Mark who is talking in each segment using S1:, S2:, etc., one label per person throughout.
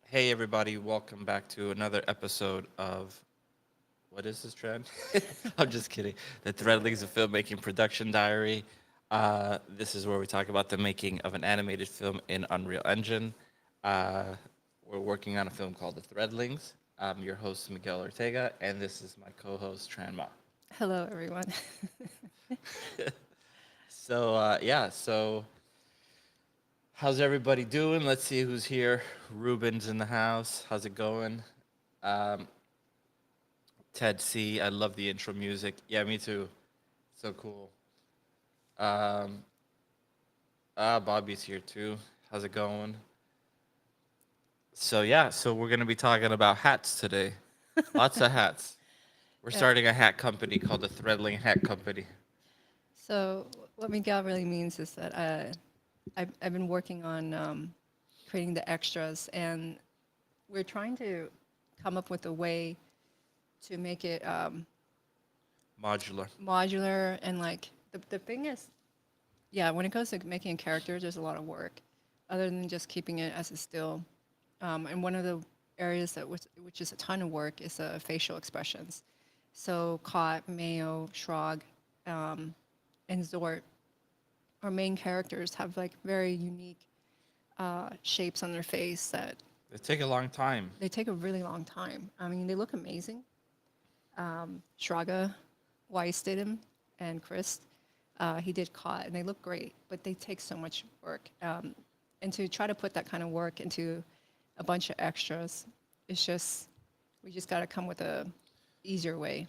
S1: Hey everybody, welcome back to another episode of, what is this, Tran? I'm just kidding. The Threadlings of Filmmaking Production Diary. This is where we talk about the making of an animated film in Unreal Engine. We're working on a film called The Threadlings. I'm your host, Miguel Ortega, and this is my co-host, Tran Ma.
S2: Hello, everyone.
S1: So how's everybody doing? Let's see who's here. Ruben's in the house. How's it going? Um, Ted C. I love the intro music. Yeah, me too. So cool. Um, Bobby's here too. How's it going? So we're gonna be talking about hats today. Lots of hats. We're
S2: Yeah.
S1: starting a hat company called the Threadling Hat Company.
S2: So, what Miguel really means is that I've been working on creating the extras, and we're trying to come up with a way to make it
S1: Modular.
S2: modular. And like the thing is, yeah, when it comes to making a character, there's a lot of work, other than just keeping it as a still. And one of the areas which is a ton of work is facial expressions. So Kot, Mayo, Shrog, and Zort, our main characters, have like very unique shapes on their face that
S1: They take a long time.
S2: they take a really long time. I mean, they look amazing. Shraga, Weiss did him, and Chris, he did Kot, and they look great, but they take so much work. And to try to put that kind of work into a bunch of extras, it's just, we just got to come with a easier way.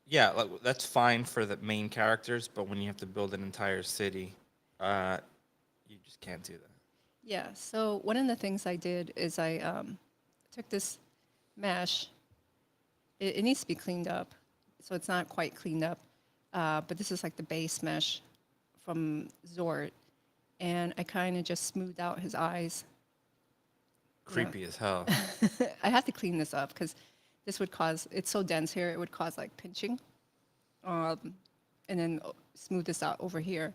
S1: Yeah, like, that's fine for the main characters, but when you have to build an entire city, uh, you just can't do that.
S2: Yeah, so one of the things I did is I took this mesh. It needs to be cleaned up, so it's not quite cleaned up. But this is like the base mesh from Zort, and I kind of just smoothed out his eyes.
S1: Creepy as hell.
S2: I have to clean this up because this would cause, it's so dense here, it would cause like pinching. And then smooth this out over here.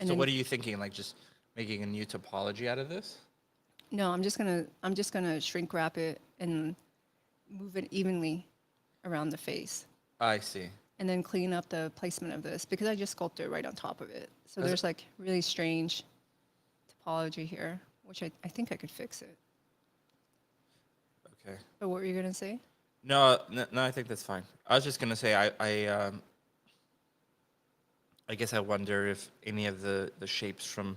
S2: And
S1: So
S2: then,
S1: what are you thinking? Like just making a new topology out of this?
S2: no, I'm just gonna shrink wrap it and move it evenly around the face.
S1: I see.
S2: And then clean up the placement of this because I just sculpted right on top of it. So
S1: Does
S2: there's like really strange topology here, which I think I could fix it.
S1: Okay.
S2: But what were you gonna say?
S1: No, I think that's fine. I was just gonna say I guess I wonder if any of the shapes from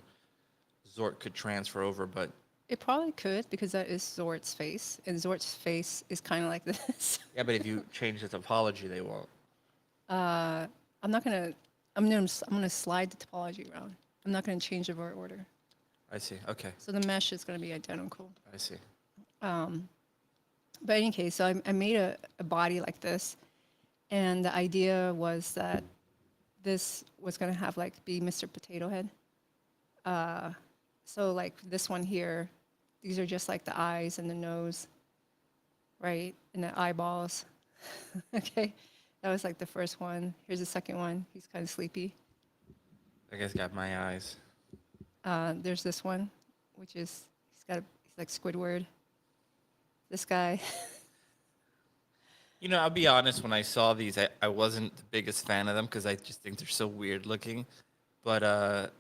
S1: Zort could transfer over, but
S2: It probably could because that is Zort's face, and Zort's face is kind of like this.
S1: yeah, but if you change the topology, they won't.
S2: I'm not gonna. I'm gonna slide the topology around. I'm not gonna change the Vort order.
S1: I see. Okay,
S2: So the mesh is gonna be identical.
S1: I see.
S2: But in any case, so I made a body like this, and the idea was that this was gonna have like be Mr. Potato Head. So like this one here, these are just like the eyes and the nose, right, and the eyeballs. Okay, that was like the first one. Here's the second one. He's kind of sleepy.
S1: I guess got my eyes.
S2: There's this one, which is he's like Squidward. This guy.
S1: You know, I'll be honest. When I saw these, I wasn't the biggest fan of them because I just think they're so weird looking. But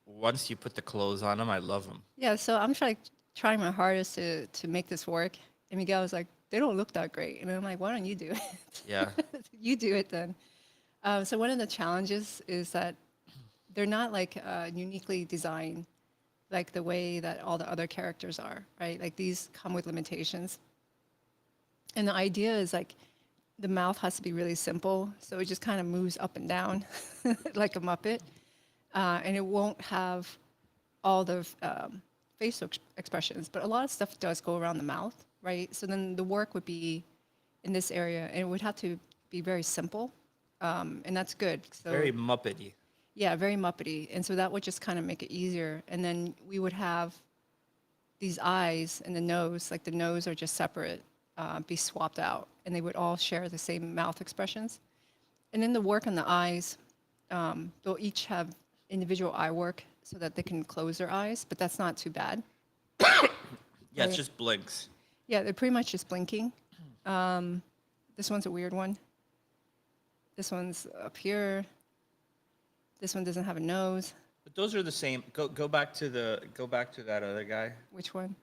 S1: once you put the clothes on them, I love them.
S2: Yeah, so I'm trying my hardest to make this work. And Miguel was like, they don't look that great. And I'm like, why don't you do it?
S1: Yeah.
S2: You do it then. So one of the challenges is that they're not like uniquely designed like the way that all the other characters are, right? Like these come with limitations. And the idea is like the mouth has to be really simple. So it just kind of moves up and down like a Muppet. And it won't have all the facial expressions, but a lot of stuff does go around the mouth, right? So then the work would be in this area, and it would have to be very simple, and that's good. So
S1: Very Muppety.
S2: yeah, very Muppety, and so that would just kind of make it easier. And then we would have these eyes and the nose, like the nose are just separate, be swapped out, and they would all share the same mouth expressions. And then the work on the eyes, they'll each have individual eye work so that they can close their eyes, but that's not too bad.
S1: Yeah, it's
S2: Right.
S1: just blinks.
S2: Yeah, they're pretty much just blinking. This one's a weird one. This one's up here. This one doesn't have a nose.
S1: But those are the same. Go back to that other guy.
S2: Which one?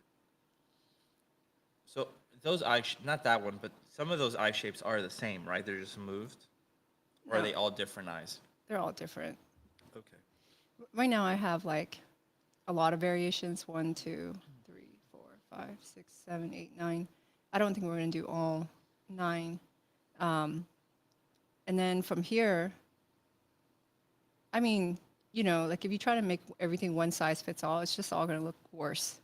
S1: So those not that one, but some of those eye shapes are the same, right? They're just moved, or are
S2: No.
S1: they all different eyes?
S2: They're all different.
S1: Okay.
S2: Right now I have like a lot of variations. 1, 2, 3, 4, 5, 6, 7, 8, 9. I don't think we're going to do all 9. And then from here, I mean, you know, like if you try to make everything one size fits all, it's just all going to look worse.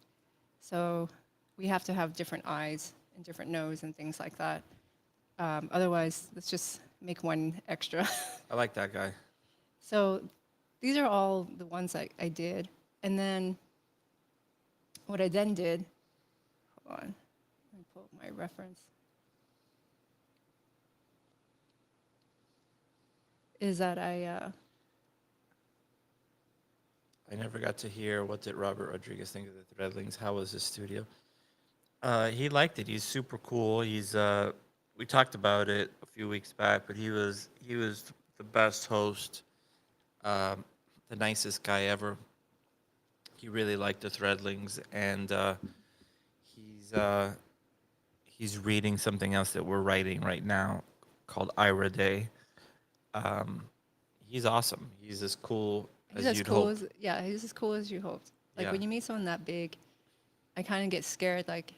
S2: So we have to have different eyes and different nose and things like that. Otherwise, let's just make one extra.
S1: I like that guy.
S2: So these are all the ones I did. And then what I then did, hold on, let me pull up my reference, is that
S1: I never got to hear what did Robert Rodriguez think of the Threadlings. How was his studio? He liked it. He's super cool. We talked about it a few weeks back, but he was the best host, the nicest guy ever. He really liked the Threadlings, and he's reading something else that we're writing right now called Ira Day. He's awesome. He's as cool
S2: he's
S1: as
S2: as
S1: you'd
S2: cool
S1: hope.
S2: as, yeah, he's as cool as you hoped. Like
S1: Yeah.
S2: when you meet someone that big, I kind of get scared, like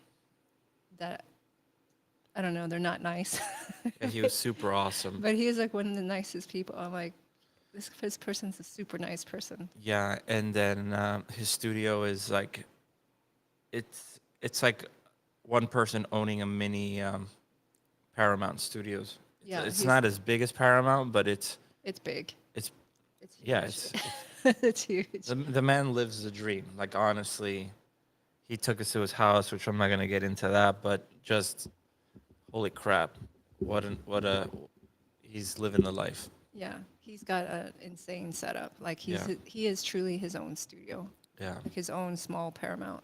S2: that, I don't know, they're not nice.
S1: Yeah, he was super awesome.
S2: But he's like one of the nicest people. I'm like, this person's a super nice person.
S1: Yeah, and then his studio is like, it's like one person owning a mini Paramount Studios.
S2: Yeah,
S1: It's
S2: he's-
S1: not as big as Paramount, but it's
S2: It's big.
S1: it's
S2: It's huge.
S1: yeah, it's
S2: It's huge.
S1: the man lives the dream. Like honestly, he took us to his house, which I'm not gonna get into that, but just holy crap, what a he's living the life.
S2: Yeah, he's got an insane setup. Like
S1: Yeah.
S2: he is truly his own studio,
S1: Yeah,
S2: like his own small Paramount.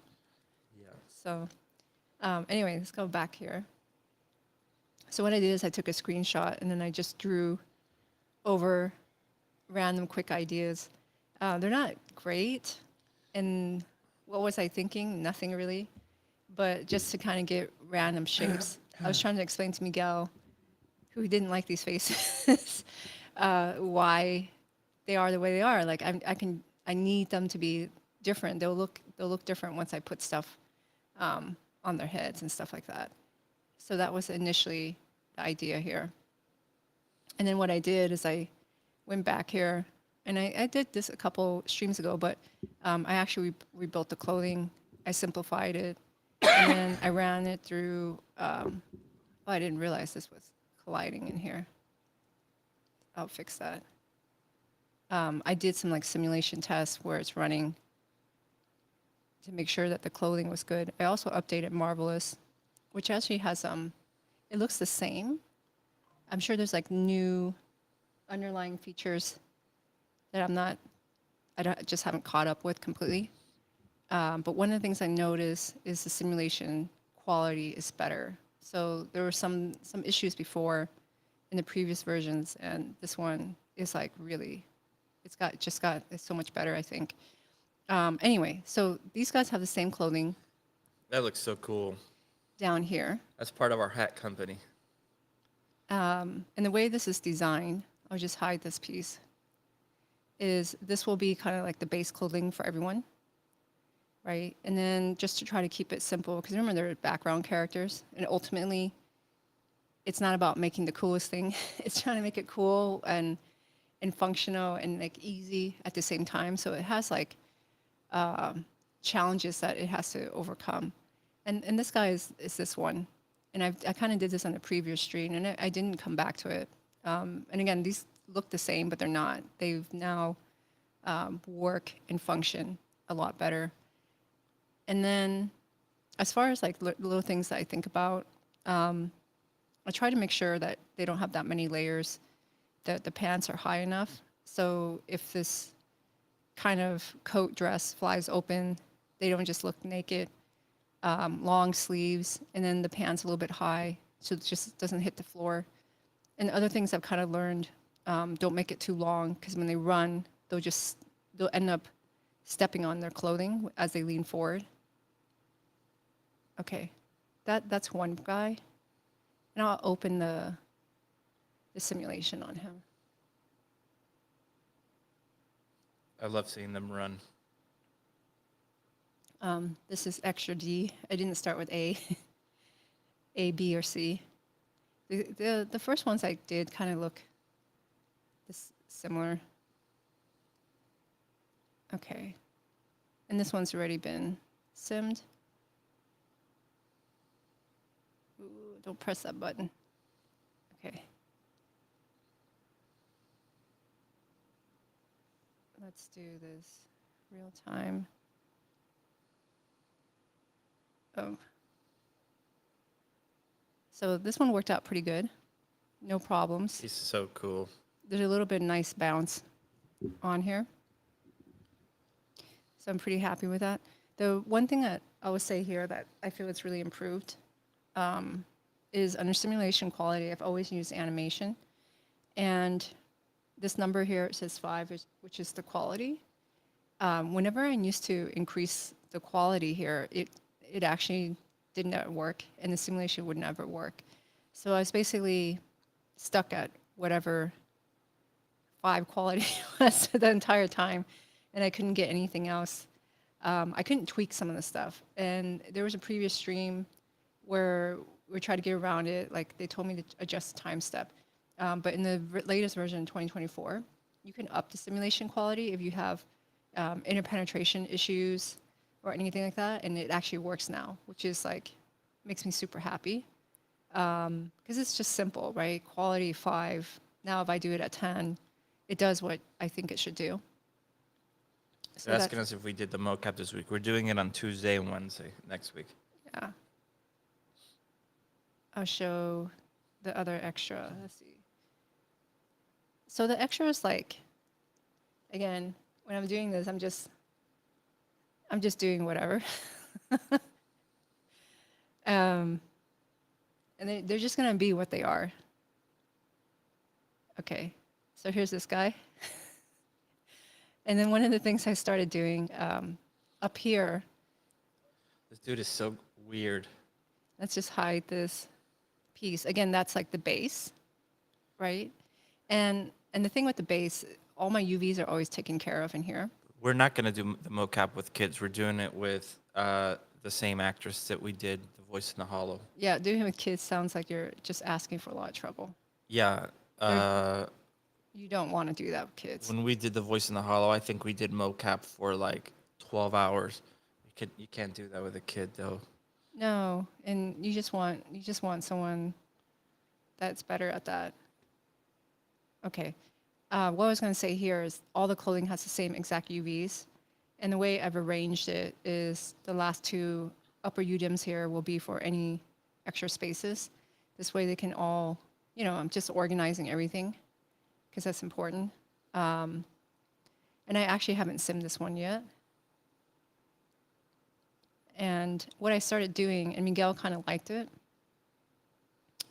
S1: yeah.
S2: So, anyway, let's go back here. So what I did is I took a screenshot and then I just drew over random quick ideas. They're not great, and what was I thinking? Nothing really. but just to kind of get random shapes. I was trying to explain to Miguel, who didn't like these faces, why they are the way they are. Like I need them to be different. They'll look different once I put stuff on their heads and stuff like that. So that was initially the idea here. And then what I did is I went back here, and I did this a couple streams ago, but I actually rebuilt the clothing. I simplified it, and then I ran it through. Oh, I didn't realize this was colliding in here. I'll fix that. I did some like simulation tests where it's running to make sure that the clothing was good. I also updated Marvelous, which actually has it looks the same. I'm sure there's like new underlying features that just haven't caught up with completely. But one of the things I noticed is the simulation quality is better. So there were some issues before in the previous versions, and this one is like really, it's so much better, I think. Anyway, so these guys have the same clothing
S1: That looks so cool.
S2: down here.
S1: That's part of our hat company.
S2: And the way this is designed, I'll just hide this piece, is this will be kind of like the base clothing for everyone, right? And then just to try to keep it simple, because remember they're background characters, and ultimately, it's not about making the coolest thing. It's trying to make it cool and functional and like easy at the same time. So it has like challenges that it has to overcome. And this guy is this one. And I kind of did this on the previous stream, and I didn't come back to it. And again, these look the same, but they're not. They've now work and function a lot better. And then as far as like little things that I think about, I try to make sure that they don't have that many layers, that the pants are high enough. So if this kind of coat dress flies open, they don't just look naked. Long sleeves, and then the pants a little bit high, so it just doesn't hit the floor. And other things I've kind of learned, don't make it too long, because when they run, they'll end up stepping on their clothing as they lean forward. Okay, that's one guy. And I'll open the simulation on him.
S1: I love seeing them run.
S2: This is extra D. I didn't start with A, A, B, or C. The first ones I did kind of look similar. Okay. And this one's already been simmed. Ooh, don't press that button. Okay. Let's do this real time. Oh. So this one worked out pretty good. No problems.
S1: He's so cool.
S2: There's a little bit of nice bounce on here. So I'm pretty happy with that. The one thing that I would say here that I feel it's really improved is under simulation quality. I've always used animation. And this number here, it says 5, which is the quality. Whenever I used to increase the quality here, it actually did not work, and the simulation would never work. So I was basically stuck at whatever 5 quality was the entire time, and I couldn't get anything else. I couldn't tweak some of the stuff. And there was a previous stream where we tried to get around it, like they told me to adjust the time step. But in the latest version, 2024, you can up the simulation quality if you have interpenetration issues or anything like that, and it actually works now, which is like, makes me super happy. Because it's just simple, right? Quality 5. Now if I do it at 10, it does what I think it should do. So
S1: They're asking us if we did the mocap this week. We're doing it on Tuesday and Wednesday next week.
S2: Yeah. I'll show the other extra. Let's see. So the extra is like, again, when I'm doing this, I'm just doing whatever. And they're just gonna be what they are. Okay, so here's this guy. And then one of the things I started doing up here.
S1: This dude is so Weird.
S2: Let's just hide this piece. Again, that's like the base, right? And the thing with the base, all my UVs are always taken care of in here.
S1: We're not going to do the mocap with kids. We're doing it with the same actress that we did the voice in the hollow.
S2: Yeah, doing it with kids sounds like you're just asking for a lot of trouble.
S1: Yeah.
S2: You don't want to do that with kids.
S1: When we did the voice in the hollow, I think we did mocap for like 12 hours. You can't do that with a kid though.
S2: No, and you just want someone that's better at that. Okay. What I was going to say here is all the clothing has the same exact UVs. And the way I've arranged it is the last two upper UDIMs here will be for any extra spaces. This way they can all, I'm just organizing everything because that's important. And I actually haven't simmed this one yet. And what I started doing, and Miguel kind of liked it,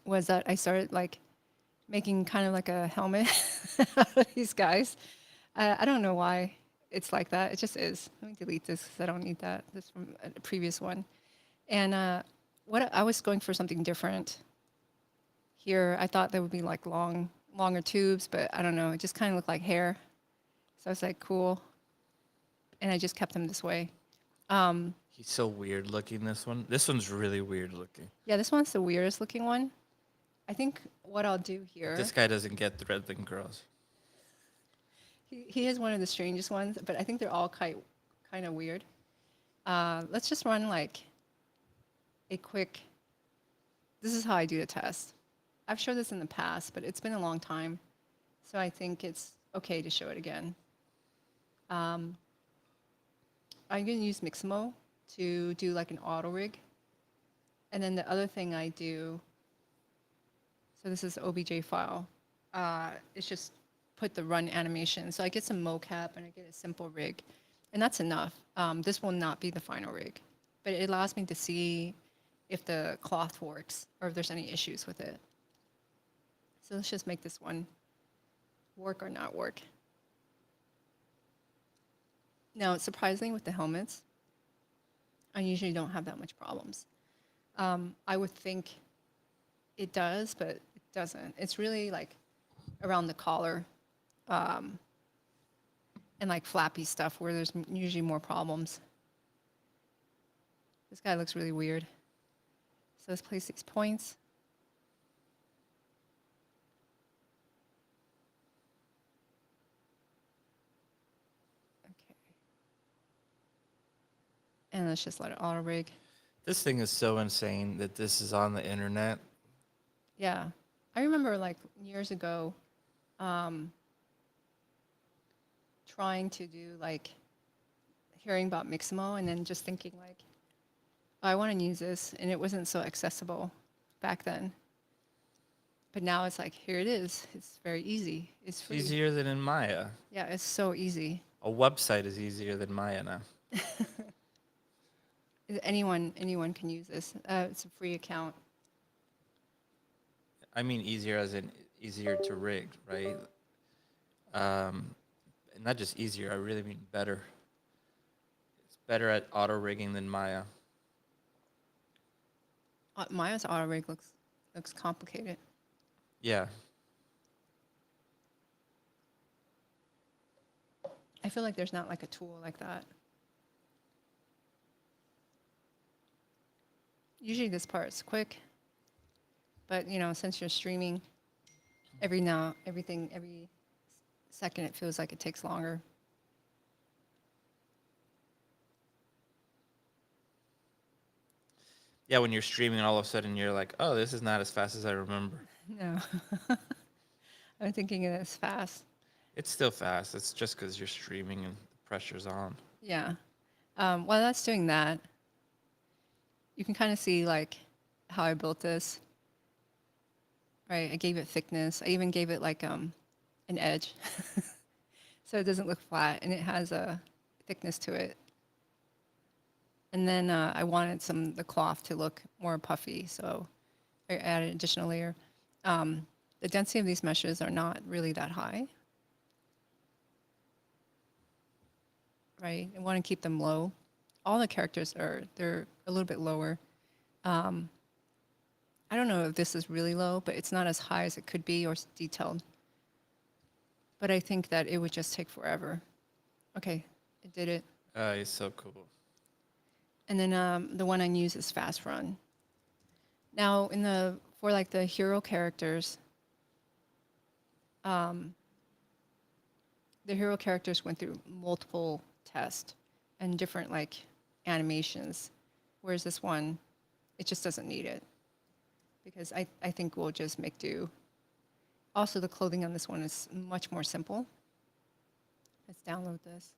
S2: was that I started like making kind of like a helmet out of these guys. I don't know why it's like that. It just is. Let me delete this because I don't need that. This from a previous one. And what I was going for something different here. I thought there would be like longer tubes, but I don't know. It just kind of looked like hair. So I was like, cool. And I just kept them this way.
S1: He's so weird looking, this one. This one's really weird looking.
S2: Yeah, this one's the weirdest looking one. I think what I'll do here.
S1: This guy doesn't get Threadling girls.
S2: He is one of the strangest ones, but I think they're all kind of weird. Let's just run like a quick. This is how I do the test. I've showed this in the past, but it's been a long time, so I think it's okay to show it again. I'm going to use Mixamo to do like an auto rig, and then the other thing I do. So this is OBJ file. It's just put the run animation. So I get some mocap and I get a simple rig, and that's enough. This will not be the final rig, but it allows me to see if the cloth works or if there's any issues with it. So let's just make this one work or not work. Now, surprisingly with the helmets, I usually don't have that much problems. I would think it does, but it doesn't. It's really like around the collar and like flappy stuff where there's usually more problems. This guy looks really weird. So let's place these points. Okay. And let's just let it auto rig.
S1: This thing is so insane that this is on the internet.
S2: Yeah. I remember like years ago trying to do like hearing about Mixamo and then just thinking like, oh, I want to use this, and it wasn't so accessible back then. But now it's like, here it is. It's very easy. It's free.
S1: Easier than in Maya.
S2: Yeah, it's so easy.
S1: A website is easier than Maya now.
S2: Anyone can use this. It's a free account.
S1: I mean easier as in easier to rig, right? Not just easier, I really mean better. It's better at auto rigging than Maya.
S2: Maya's auto rig looks complicated.
S1: Yeah.
S2: I feel like there's not like a tool like that. Usually this part's quick, but since you're streaming, every second it feels like it takes longer.
S1: Yeah, when you're streaming, all of a sudden you're like, oh, this is not as fast as I remember.
S2: No. I'm thinking it's fast.
S1: It's still fast. It's just because you're streaming and the pressure's on.
S2: Yeah. While that's doing that, you can kind of see like how I built this. Right, I gave it thickness. I even gave it like an edge, so it doesn't look flat, and it has a thickness to it. And then I wanted the cloth to look more puffy, so I added an additional layer. The density of these meshes are not really that high. Right, I want to keep them low. All the characters they're a little bit lower. I don't know if this is really low, but it's not as high as it could be or detailed. But I think that it would just take forever. Okay, it did it.
S1: He's so cool.
S2: And then the one I use is fast run. Now for like the hero characters, the hero characters went through multiple tests and different like animations, whereas this one, it just doesn't need it because I think we'll just make do. Also, the clothing on this one is much more simple. Let's download this.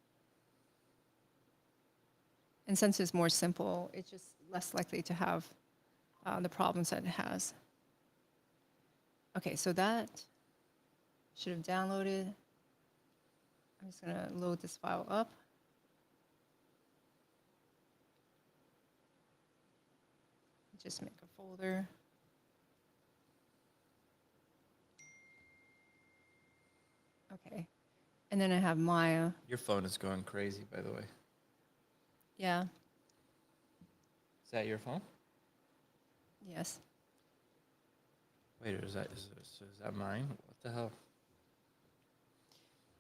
S2: And since it's more simple, it's just less likely to have the problems that it has. Okay, so that should have downloaded. I'm just gonna load this file up. Just make a folder. Okay, and then I have Maya.
S1: Your phone is going crazy, by the way.
S2: Yeah,
S1: Is that your phone?
S2: yes.
S1: Wait, is that mine? What the hell?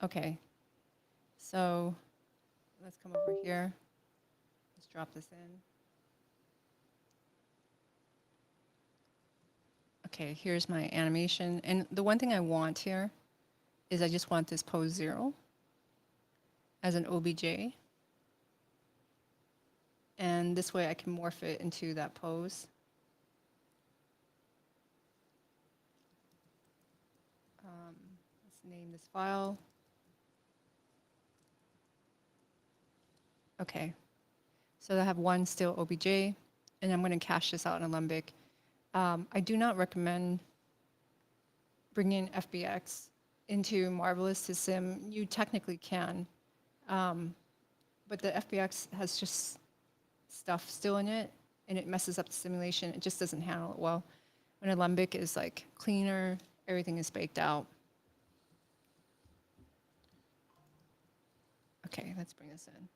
S2: Okay, so let's come over here. Let's drop this in. Okay, here's my animation. And the one thing I want here is I just want this pose 0 as an OBJ. And this way I can morph it into that pose. Let's name this file. Okay, so I have one still OBJ, and I'm going to cache this out in Alembic. I do not recommend bringing FBX into Marvelous to sim. You technically can, but the FBX has just stuff still in it, and it messes up the simulation. It just doesn't handle it well. When Alembic is like cleaner, everything is baked out. Okay, let's bring this in.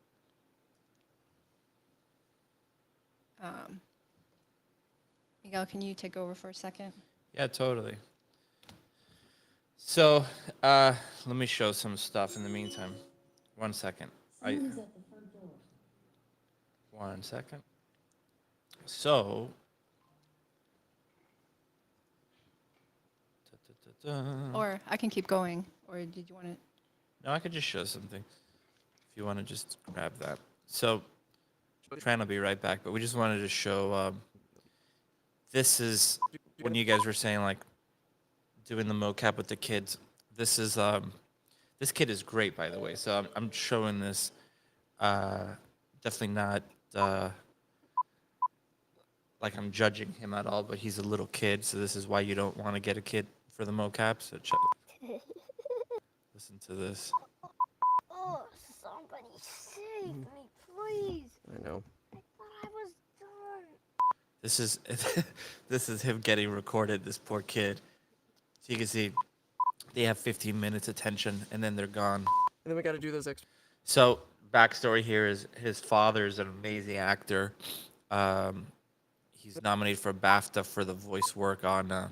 S2: Miguel, can you take over for a second?
S1: Yeah, totally. So, let me show some stuff in the meantime. 1 second. One second. So,
S2: Or I can keep going. Or did you want to?
S1: no, I could just show something. If you want to just grab that. So, Tran will be right back, but we just wanted to show. This is when you guys were saying like doing the mocap with the kids. This is this kid is great, by the way. So I'm showing this. Definitely not like I'm judging him at all, but he's a little kid, so this is why you don't want to get a kid for the mocap. So listen to this.
S3: Oh, somebody save me, please.
S4: I know.
S3: I thought I was done.
S1: This is this is him getting recorded. This poor kid. So you can see they have 15 minutes attention, and then they're gone.
S4: And then we got to do those extra.
S1: So backstory here is his father is an amazing actor. He's nominated for a BAFTA for the voice work on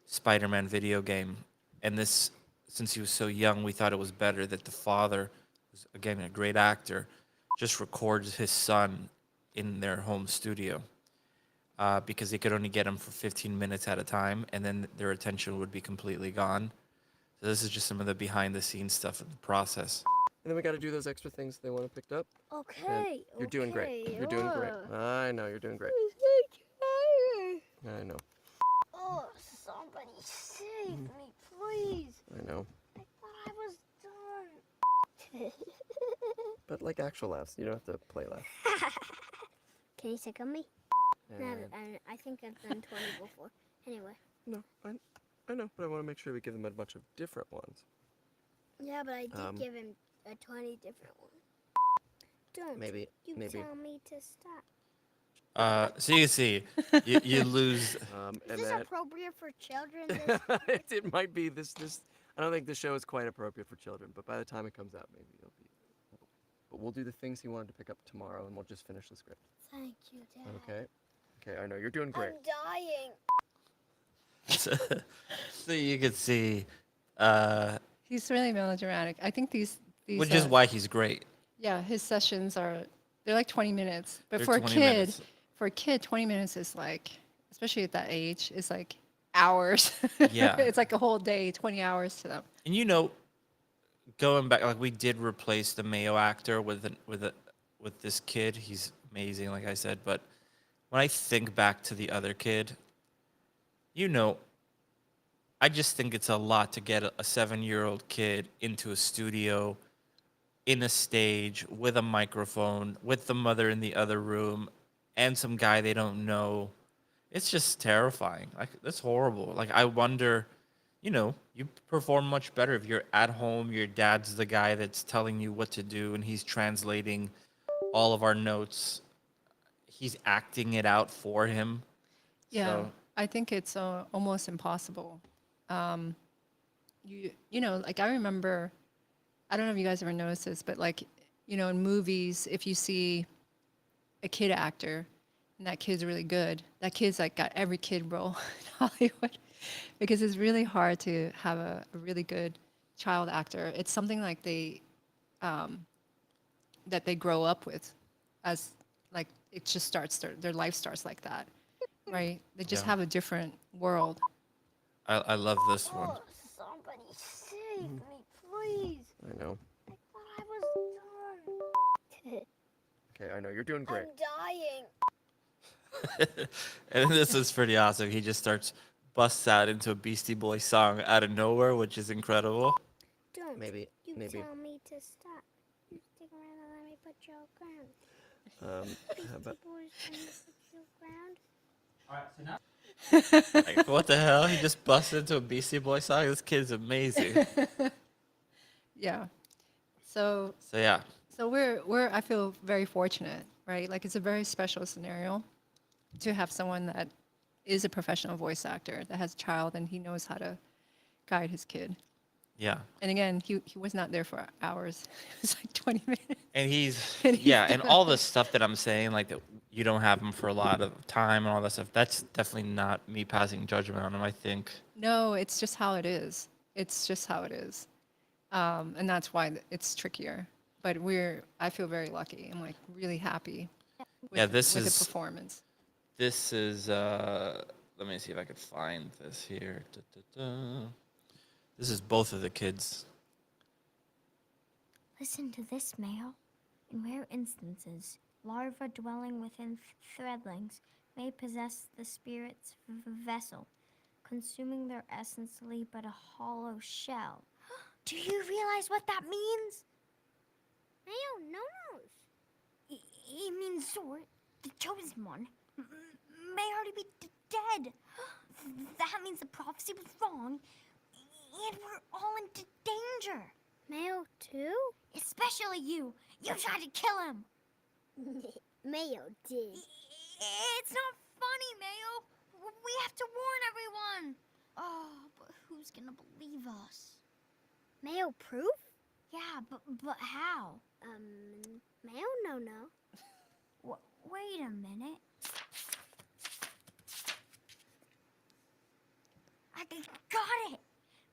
S1: Spider-Man video game. And this, since he was so young, we thought it was better that the father, who's again a great actor, just records his son in their home studio. Because they could only get him for 15 minutes at a time, and then their attention would be completely gone. So this is just some of the behind-the-scenes stuff of the process.
S4: And then we got to do those extra things they want to pick up.
S3: Okay.
S4: You're doing great. You're doing great. I know you're doing great. I know.
S3: Oh, somebody save me, please.
S4: I know.
S3: I thought I was done.
S4: But like actual laughs, you don't have to play laughs.
S3: Can you sick on me? No,
S4: And
S3: I think I've done 20 before. Anyway.
S4: no, I know, but I want to make sure we give them a bunch of different ones.
S3: Yeah, but I did give him a 20 different one. Don't
S4: Maybe.
S3: tell me to stop.
S1: So you see, you lose.
S3: Is
S4: And
S3: this
S4: that
S3: appropriate for children?
S4: it might be this. I don't think the show is quite appropriate for children, but by the time it comes out, maybe it'll be. But we'll do the things he wanted to pick up tomorrow, and we'll just finish the script.
S3: Thank you, Dad.
S4: Okay. Okay, I know you're doing great.
S3: I'm dying.
S1: So you could see,
S2: He's really melodramatic. I think these
S1: which is why he's great.
S2: yeah, his sessions they're like 20 minutes. But
S1: They're
S2: for a
S1: 20
S2: kid,
S1: minutes.
S2: 20 minutes is like, especially at that age, is like hours.
S1: Yeah.
S2: It's like a whole day, 20 hours to them.
S1: And going back, like we did replace the Mayo actor with this kid. He's amazing, like I said. But when I think back to the other kid, I just think it's a lot to get a 7-year-old kid into a studio, in a stage, with a microphone, with the mother in the other room, and some guy they don't know. It's just terrifying. Like, that's horrible. Like, I wonder, you perform much better if you're at home, your dad's the guy that's telling you what to do, and he's translating all of our notes. He's acting it out for him.
S2: Yeah,
S1: So,
S2: I think it's almost impossible. Like I remember, I don't know if you guys ever noticed this, but like, in movies, if you see a kid actor and that kid's really good, that kid's like got every kid role in Hollywood because it's really hard to have a really good child actor. It's something like that they grow up with as like it just starts their life starts like that, right? They just
S1: Yeah.
S2: have a different world.
S1: I love this one.
S3: Oh, somebody save me, please.
S4: I know.
S3: I thought I was done.
S4: Okay, I know you're doing great.
S3: I'm dying.
S1: And this is pretty awesome. He just busts out into a Beastie Boys song out of nowhere, which is incredible.
S3: Don't
S4: Maybe.
S3: you tell me to stop. You stick around and let me put you on ground.
S4: How about
S3: Boys, let me put you on ground.
S1: Like, what the hell? He just busted into a Beastie Boys song? This kid's amazing.
S2: Yeah. So
S1: So, yeah.
S2: So I feel very fortunate, right? Like it's a very special scenario to have someone that is a professional voice actor that has a child and he knows how to guide his kid.
S1: Yeah.
S2: And again, he was not there for hours. It was like 20 minutes.
S1: And he's,
S2: And he's
S1: yeah, and
S2: done.
S1: all the stuff that I'm saying, like that you don't have him for a lot of time and all that stuff, that's definitely not me passing judgment on him, I think.
S2: No, it's just how it is. It's just how it is. And that's why it's trickier. But I feel very lucky. I'm like really happy with,
S1: Yeah, this
S2: with
S1: is-
S2: the performance.
S1: This is, let me see if I can find this here. Da-da-da. This is both of the kids.
S5: Listen to this, Mayo. In rare instances, larvae dwelling within threadlings may possess the spirit's vessel, consuming their essence to leave but a hollow shell. Do you realize what that means?
S3: Mayo knows.
S5: It means Zord, the chosen one, may already be dead. That means the prophecy was wrong, and we're all in danger.
S3: Mayo too?
S5: Especially you. You tried to kill him.
S3: Mayo did.
S5: It's not funny, Mayo. We have to warn everyone. Oh, but who's gonna believe us?
S3: Mayo proof?
S5: Yeah, but how?
S3: Mayo no.
S5: Wait a minute. I got it.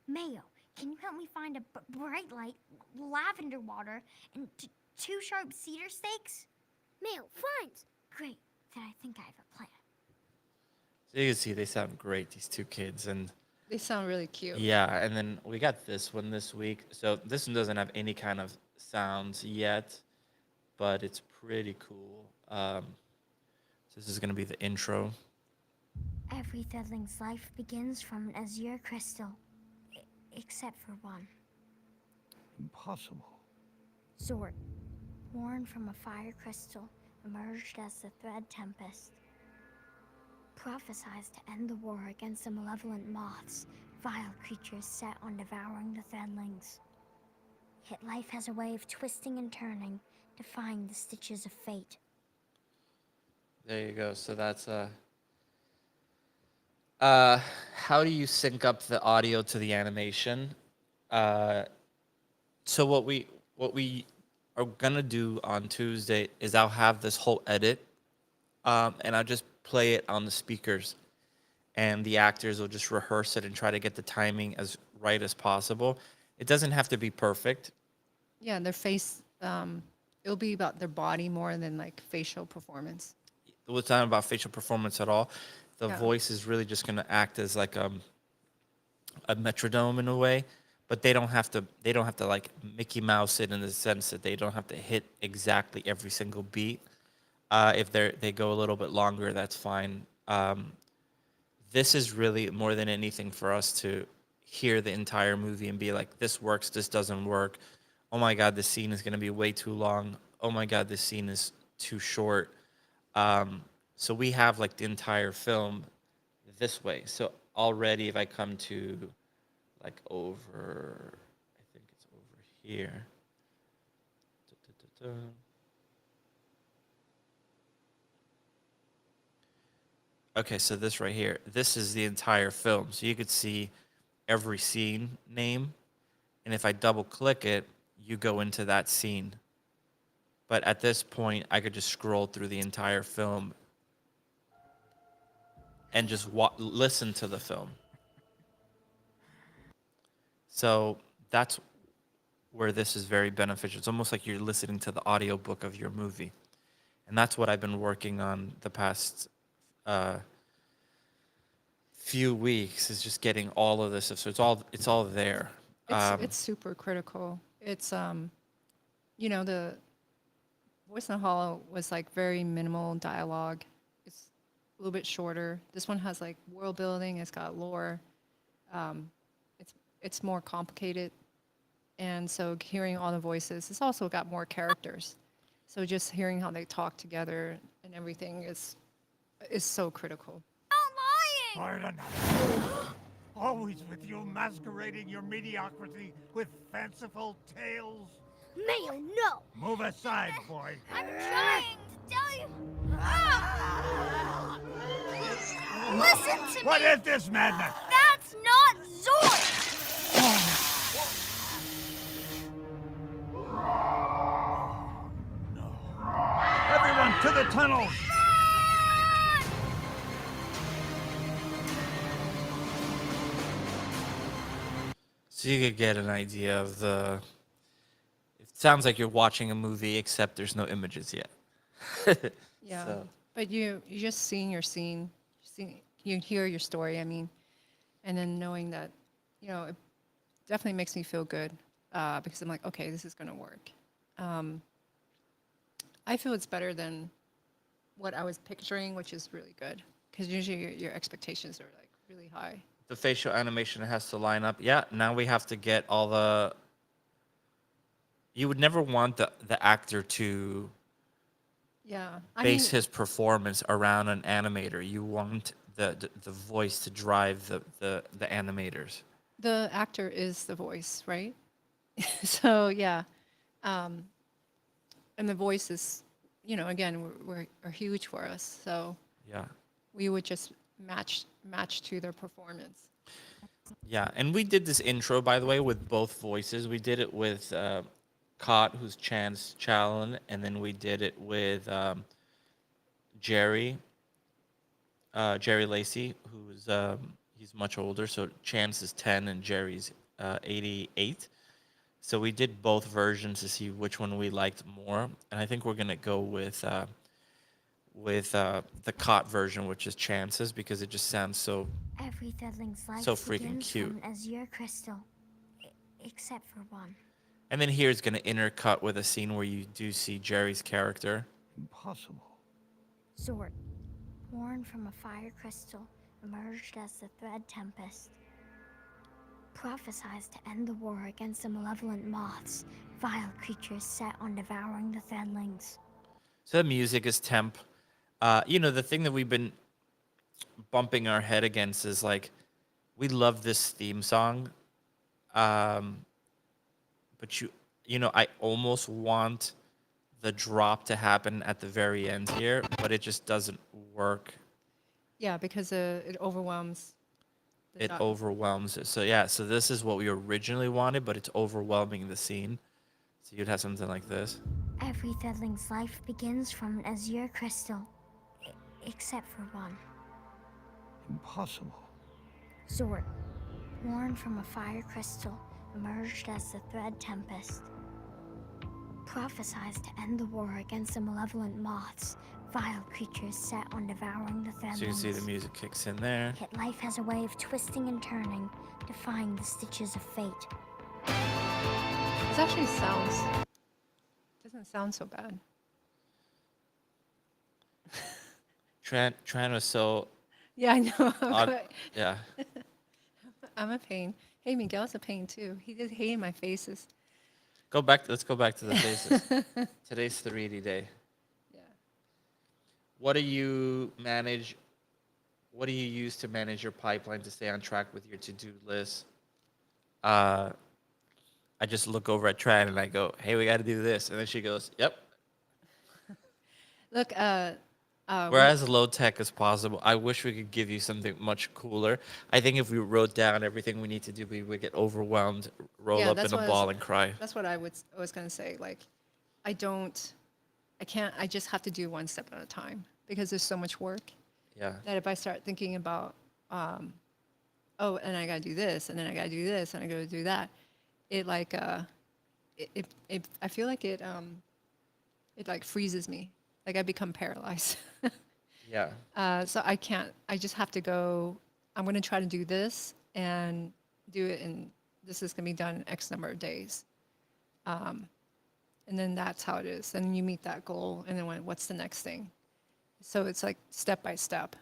S5: Mayo, can you help me find a bright light, lavender water, and 2 sharp cedar stakes?
S3: Mayo finds.
S5: Great. Then I think I have a plan.
S1: So you can see they sound great, these two kids. And
S2: They sound really cute.
S1: yeah, and then we got this one this week. So this one doesn't have any kind of sounds yet, but it's pretty cool. So this is going to be the intro.
S5: Every Threadling's life begins from an azure crystal, except for one.
S6: Impossible.
S5: Zord, born from a fire crystal, emerged as the Thread Tempest. Prophesies to end the war against the malevolent moths, vile creatures set on devouring the Threadlings. Yet life has a way of twisting and turning, defying the stitches of fate.
S1: There you go. So that's how do you sync up the audio to the animation? So what we are gonna do on Tuesday is I'll have this whole edit, and I'll just play it on the speakers, and the actors will just rehearse it and try to get the timing as right as possible. It doesn't have to be perfect.
S2: Yeah, their face, it'll be about their body more than like facial performance.
S1: It's not about facial performance at all. The
S2: Yeah.
S1: voice is really just going to act as like a metronome in a way, but they don't have to. They don't have to like Mickey Mouse it in the sense that they don't have to hit exactly every single beat. If they go a little bit longer, that's fine. This is really more than anything for us to hear the entire movie and be like, this works, this doesn't work. Oh my God, this scene is going to be way too long. Oh my God, this scene is too short. So we have like the entire film this way. So already, if I come to like over, I think it's over here. Da-da-da-da. Okay, so this right here, this is the entire film. So you could see every scene name, and if I double click it, you go into that scene. But at this point, I could just scroll through the entire film and just listen to the film. So that's where this is very beneficial. It's almost like you're listening to the audiobook of your movie. And that's what I've been working on the past few weeks, is just getting all of this stuff. So it's all there.
S2: It's super critical. It's you know, the Voice in the Hollow was like very minimal dialogue. It's a little bit shorter. This one has like world building. It's got lore. It's more complicated, and so hearing all the voices, it's also got more characters. So just hearing how they talk together and everything is so critical.
S6: Pardon. Always with you masquerading your mediocrity with fanciful tales.
S3: Mayo, no!
S6: Move aside, boy.
S3: I'm trying to tell you. Ah! Listen to
S6: What
S3: me!
S6: is this madness?
S3: That's not Zord!
S6: Everyone to the tunnels!
S1: So you could get an idea of the. It sounds like you're watching a movie, except there's no images yet.
S2: Yeah,
S1: So-
S2: but you're just seeing your scene, you hear your story. I mean, and then knowing that, you know, it definitely makes me feel good because I'm like, okay, this is gonna work. I feel it's better than what I was picturing, which is really good because usually your expectations are like really high.
S1: The facial animation has to line up. Yeah, now we have to get all the. You would never want the actor to
S2: Yeah, I
S1: base
S2: mean,
S1: his performance around an animator. You want the voice to drive the animators.
S2: the actor is the voice, right? So yeah, and the voice is, you know, again, are huge for us. So
S1: Yeah.
S2: we would just match to their performance.
S1: Yeah, and we did this intro, by the way, with both voices. We did it with Cot, who's Chance Challen, and then we did it with Jerry Lacey, who's he's much older. So Chance is 10 and Jerry's 88. So we did both versions to see which one we liked more, and I think we're gonna go with the Cot version, which is Chance's, because it just sounds so.
S5: Every Threadling's life
S1: So freaking
S5: begins
S1: cute.
S5: from an azure crystal, except for one.
S1: And then here it's gonna intercut with a scene where you do see Jerry's character.
S6: Impossible.
S5: Zord, born from a fire crystal, emerged as the Thread Tempest. Prophesies to end the war against the malevolent moths, vile creatures set on devouring the Threadlings.
S1: So the music is temp. You know, the thing that we've been bumping our head against is like, we love this theme song, but you know, I almost want the drop to happen at the very end here, but it just doesn't work.
S2: Yeah, because it overwhelms. the
S1: It
S2: dot-
S1: overwhelms it. So yeah, so this is what we originally wanted, but it's overwhelming the scene. So you'd have something like this.
S5: Every Threadling's life begins from an azure crystal, except for one.
S6: Impossible.
S5: Zord, born from a fire crystal, emerged as the Thread Tempest. Prophesies to end the war against the malevolent moths, vile creatures set on devouring the Threadlings.
S1: So you can see the music kicks in there.
S5: Yet life has a way of twisting and turning, defying the stitches of fate.
S2: This actually doesn't sound so bad.
S1: Tran was so
S2: Yeah, I know.
S1: odd. Yeah.
S2: I'm a pain. Hey, Miguel's a pain too. He just hated my faces.
S1: Let's go back to the faces. Today's 3D day.
S2: Yeah.
S1: What do you use to manage your pipeline to stay on track with your to-do list? I just look over at Tran and I go, "Hey, we got to do this," and then she goes, "Yep."
S2: Look,
S1: We're as low tech as possible. I wish we could give you something much cooler. I think if we wrote down everything we need to do, we would get overwhelmed, roll
S2: Yeah,
S1: up
S2: that's
S1: in a
S2: what I
S1: ball,
S2: was-
S1: and cry.
S2: that's what I was gonna say. Like, I can't. I just have to do one step at a time because there's so much work
S1: Yeah.
S2: that if I start thinking about, oh, and I gotta do this, and then I gotta do this, and I gotta do that, it like I feel like it like freezes me. Like I become paralyzed.
S1: Yeah.
S2: So I can't. I just have to go. I'm going to try to do this and do it, and this is going to be done in X number of days. And then that's how it is. And you meet that goal, and then what's the next thing? So it's like step by step.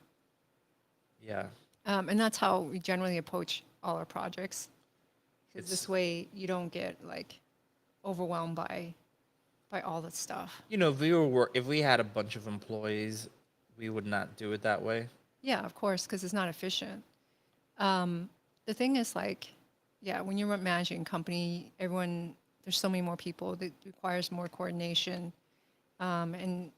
S1: Yeah.
S2: And that's how we generally approach all our projects. Because
S1: It's-
S2: this way you don't get like overwhelmed by all the stuff.
S1: You know, if we had a bunch of employees, we would not do it that way.
S2: Yeah, of course, because it's not efficient. The thing is, like, yeah, when you're managing a company, there's so many more people that requires more coordination, and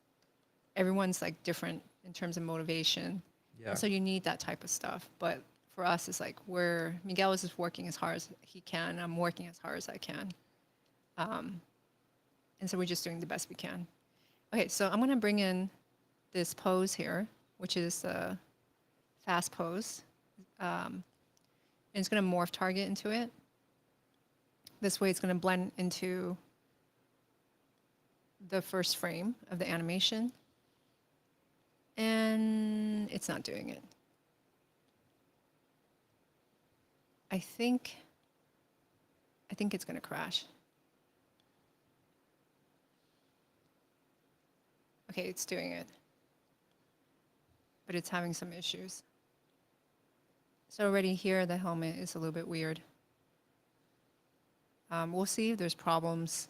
S2: everyone's like different in terms of motivation.
S1: Yeah.
S2: So you need that type of stuff. But for us, it's like Miguel is just working as hard as he can. I'm working as hard as I can. And so we're just doing the best we can. Okay, so I'm going to bring in this pose here, which is a fast pose. And it's going to morph target into it. This way it's going to blend into the first frame of the animation. And it's not doing it. I think it's going to crash. Okay, it's doing it. But it's having some issues. So already here, the helmet is a little bit weird. We'll see if there's problems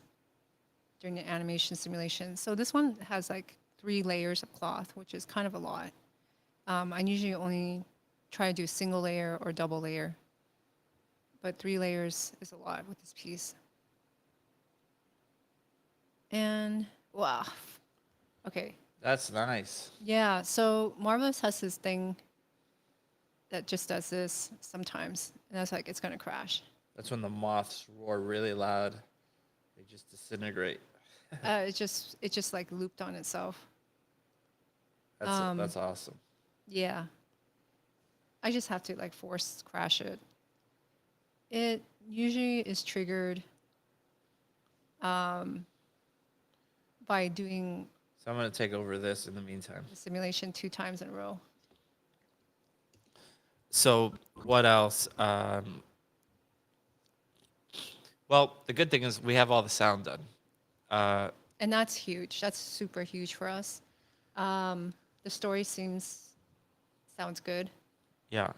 S2: during the animation simulation. So this one has like 3 layers of cloth, which is kind of a lot. I usually only try to do single layer or double layer. But 3 layers is a lot with this piece. And, wow. Okay.
S1: That's nice.
S2: Yeah, so Marvelous has this thing that just does this sometimes. And that's like, it's going to crash.
S1: That's when the moths roar really loud. They just disintegrate.
S2: It just like looped on itself.
S1: That's awesome.
S2: Yeah. I just have to like force crash it. It usually is triggered by doing
S1: So I'm gonna take over this in the meantime.
S2: the simulation 2 times in a row.
S1: So what else? Well, the good thing is we have all the sound done.
S2: And that's huge. That's super huge for us. The story sounds good.
S1: Yeah.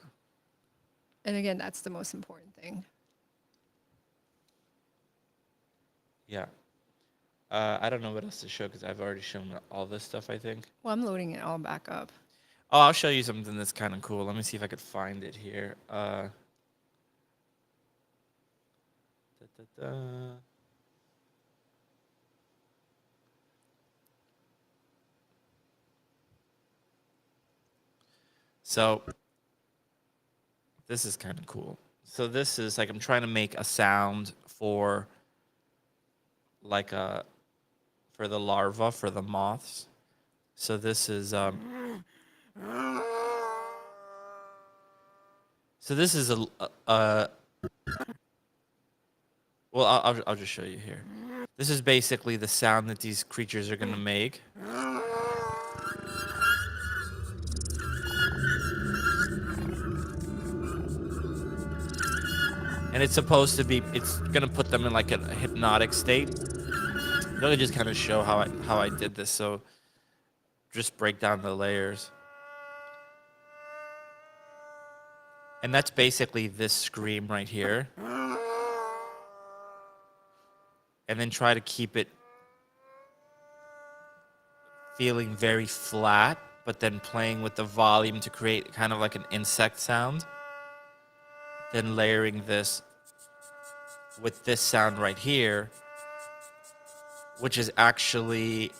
S2: And again, that's the most important thing.
S1: Yeah. I don't know what else to show because I've already shown all this stuff, I think.
S2: Well, I'm loading it all back up.
S1: Oh, I'll show you something that's kind of cool. Let me see if I could find it here. So this is kind of cool. So this is like I'm trying to make a sound for like for the larva for the moths. So this is So this is well, I'll just show you here. This is basically the sound that these creatures are gonna make. And it's supposed to be, it's gonna put them in like a hypnotic state. Really just kind of show how I did this. So just break down the layers. And that's basically this scream right here. And then try to keep it feeling very flat, but then playing with the volume to create kind of like an insect sound. Then layering this with this sound right here, which is actually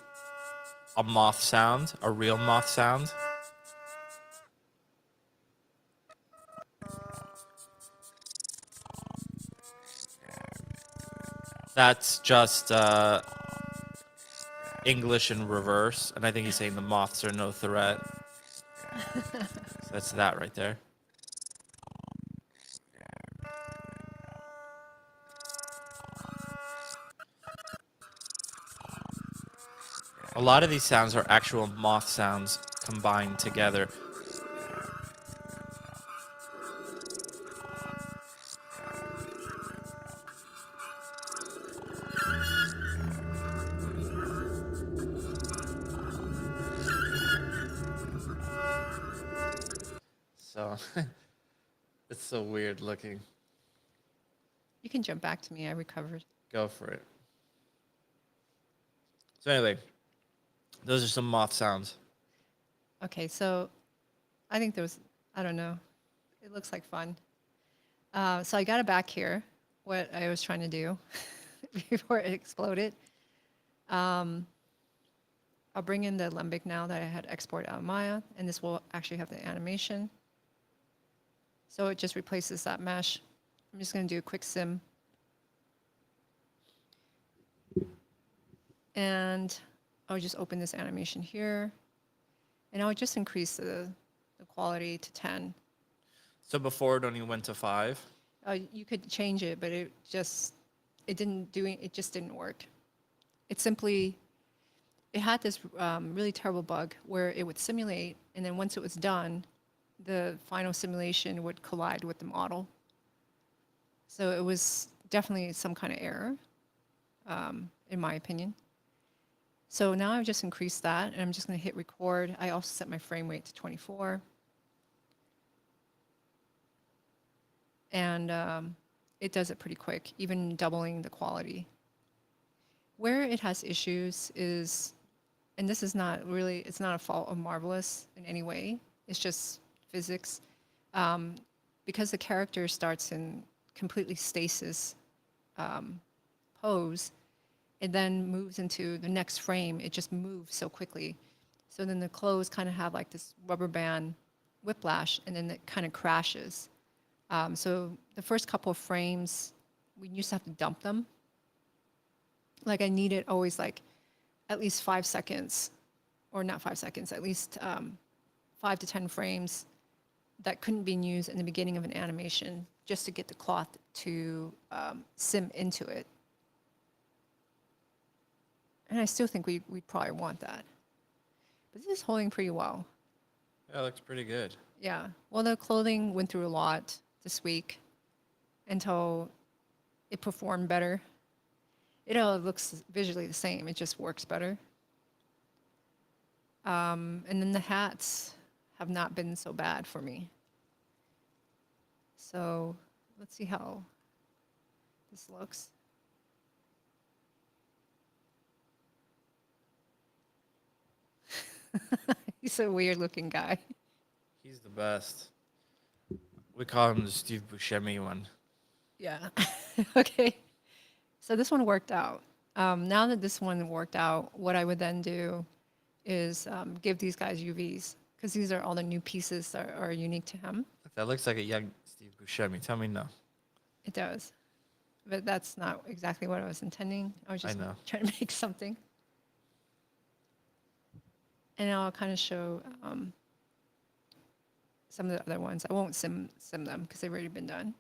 S1: a moth sound, a real moth sound. That's just English in reverse, and I think he's saying the moths are no threat. So that's that right there. A lot of these sounds are actual moth sounds combined together. So it's so weird looking.
S2: You can jump back to me. I recovered.
S1: Go for it. So anyway, those are some moth sounds.
S2: Okay, so I think there was, I don't know. It looks like fun. So I got it back here, what I was trying to do before it exploded. I'll bring in the Lembic now that I had exported out of Maya, and this will actually have the animation. So it just replaces that mesh. I'm just going to do a quick sim. And I'll just open this animation here. And I'll just increase the quality to 10.
S1: So before it only went to 5.
S2: You could change it, but it just didn't work. It simply, it had this really terrible bug where it would simulate, and then once it was done, the final simulation would collide with the model. So it was definitely some kind of error, in my opinion. So now I've just increased that, and I'm just going to hit record. I also set my frame rate to 24. And it does it pretty quick, even doubling the quality. Where it has issues is, and this is not really, it's not a fault of Marvelous in any way, it's just physics. Because the character starts in completely stasis pose, it then moves into the next frame, it just moves so quickly. So then the clothes kind of have like this rubber band whiplash, and then it kind of crashes. So the first couple of frames, we used to have to dump them. Like I needed always like at least 5 seconds, or not 5 seconds, at least 5 to 10 frames that couldn't be used in the beginning of an animation just to get the cloth to sim into it. And I still think we probably want that. But this is holding pretty well.
S1: Yeah, it looks pretty good.
S2: Yeah. Well, the clothing went through a lot this week until it performed better. It all looks visually the same. It just works better. And then the hats have not been so bad for me. So let's see how this looks. He's a weird looking guy.
S1: He's the best. We call him the Steve Buscemi one.
S2: Yeah. Okay. So this one worked out. Now that this one worked out, what I would then do is give these guys UVs, because these are all the new pieces that are unique to him.
S1: That looks like a young Steve Buscemi. Tell me no.
S2: It does. But that's not exactly what I was intending. I was just
S1: know.
S2: trying to make something. And I'll kind of show some of the other ones. I won't sim them because they've already been done.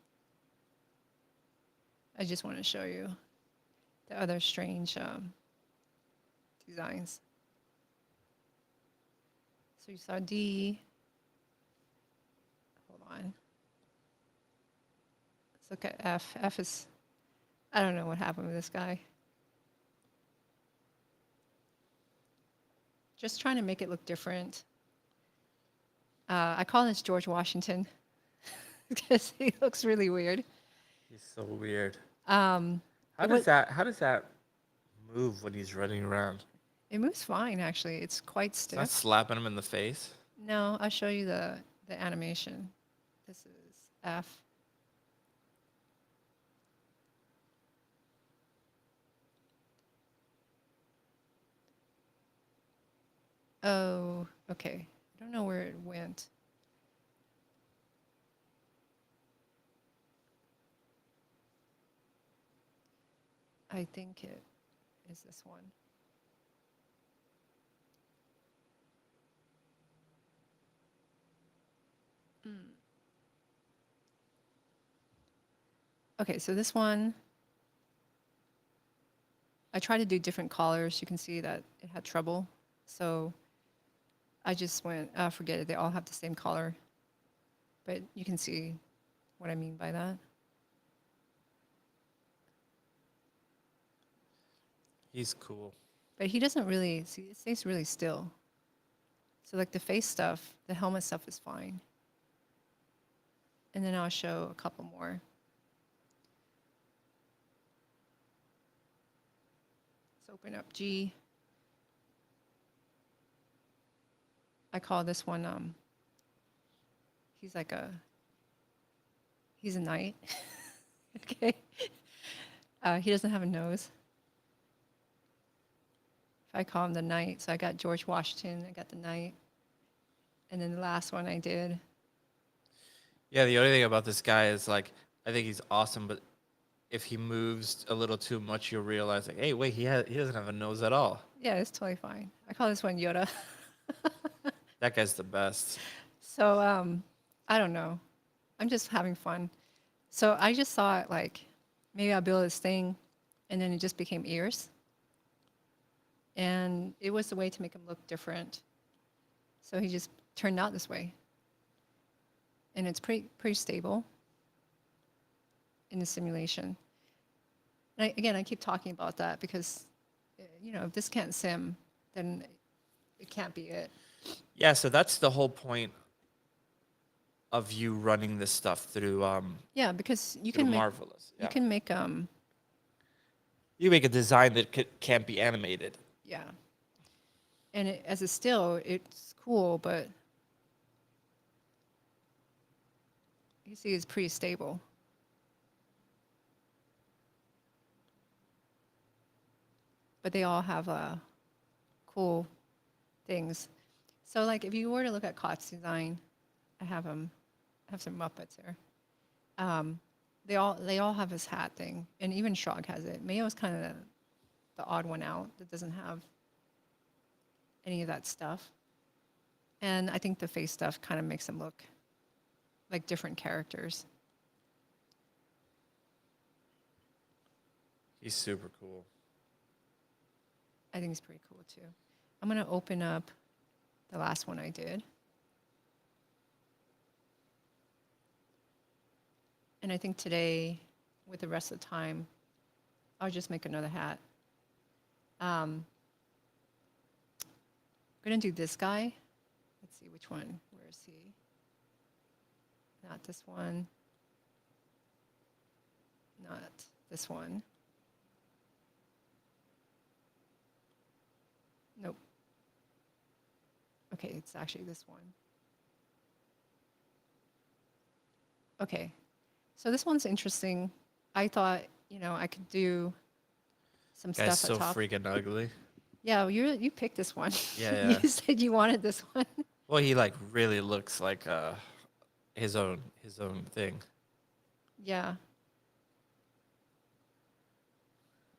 S2: I just want to show you the other strange designs. So you saw D. Hold on. Let's look at F. F is, I don't know what happened with this guy. Just trying to make it look different. I call this George Washington because he looks really weird.
S1: He's so weird.
S2: Um,
S1: How does that move when he's running around?
S2: it moves fine, actually. It's quite
S1: It's not
S2: stiff.
S1: slapping him in the face.
S2: No, I'll show you the animation. This is F. Oh, okay. I don't know where it went. I think it is this one. Okay, so this one, I tried to do different colors. You can see that it had trouble. So I just went, forget it, they all have the same color. But you can see what I mean by that.
S1: He's cool.
S2: But he doesn't really, see, it stays really still. So like the face stuff, the helmet stuff is fine. And then I'll show a couple more. Let's open up G. I call this one, he's like he's a knight. Okay. He doesn't have a nose. If I call him the knight, so I got George Washington, I got the knight. And then the last one I did,
S1: Yeah, the only thing about this guy is like, I think he's awesome, but if he moves a little too much, you'll realize like, hey, wait, he doesn't have a nose at all.
S2: yeah, it's totally fine. I call this one Yoda.
S1: That guy's the best.
S2: So I don't know. I'm just having fun. So I just thought like maybe I'll build this thing, and then it just became ears. And it was a way to make him look different. So he just turned out this way. And it's pretty stable in the simulation. And again, I keep talking about that because, you know, if this can't sim, then it can't be it.
S1: Yeah, so that's the whole point of you running this stuff through
S2: Yeah, because you
S1: through
S2: can make
S1: Marvelous. Yeah.
S2: you can make
S1: You make a design that can't be animated.
S2: yeah. And it, as a still, it's cool, but you see it's pretty stable. But they all have cool things. So like if you were to look at Kott's design, I have some Muppets here. They all have this hat thing, and even Shrog has it. Mayo's kind of the odd one out that doesn't have any of that stuff. And I think the face stuff kind of makes them look like different characters.
S1: He's super cool.
S2: I think it's pretty cool too. I'm gonna open up the last one I did. And I think today, with the rest of the time, I'll just make another hat. I'm gonna do this guy. Let's see which one. Where is he? Not this one. Not this one. Nope. Okay, it's actually this one. Okay, so this one's interesting. I thought, you know, I could do some
S1: Guy's
S2: stuff
S1: so
S2: at top.
S1: freaking ugly.
S2: Yeah, well, you picked this one.
S1: Yeah.
S2: You said you wanted this one.
S1: Well, he like really looks like his own thing.
S2: Yeah.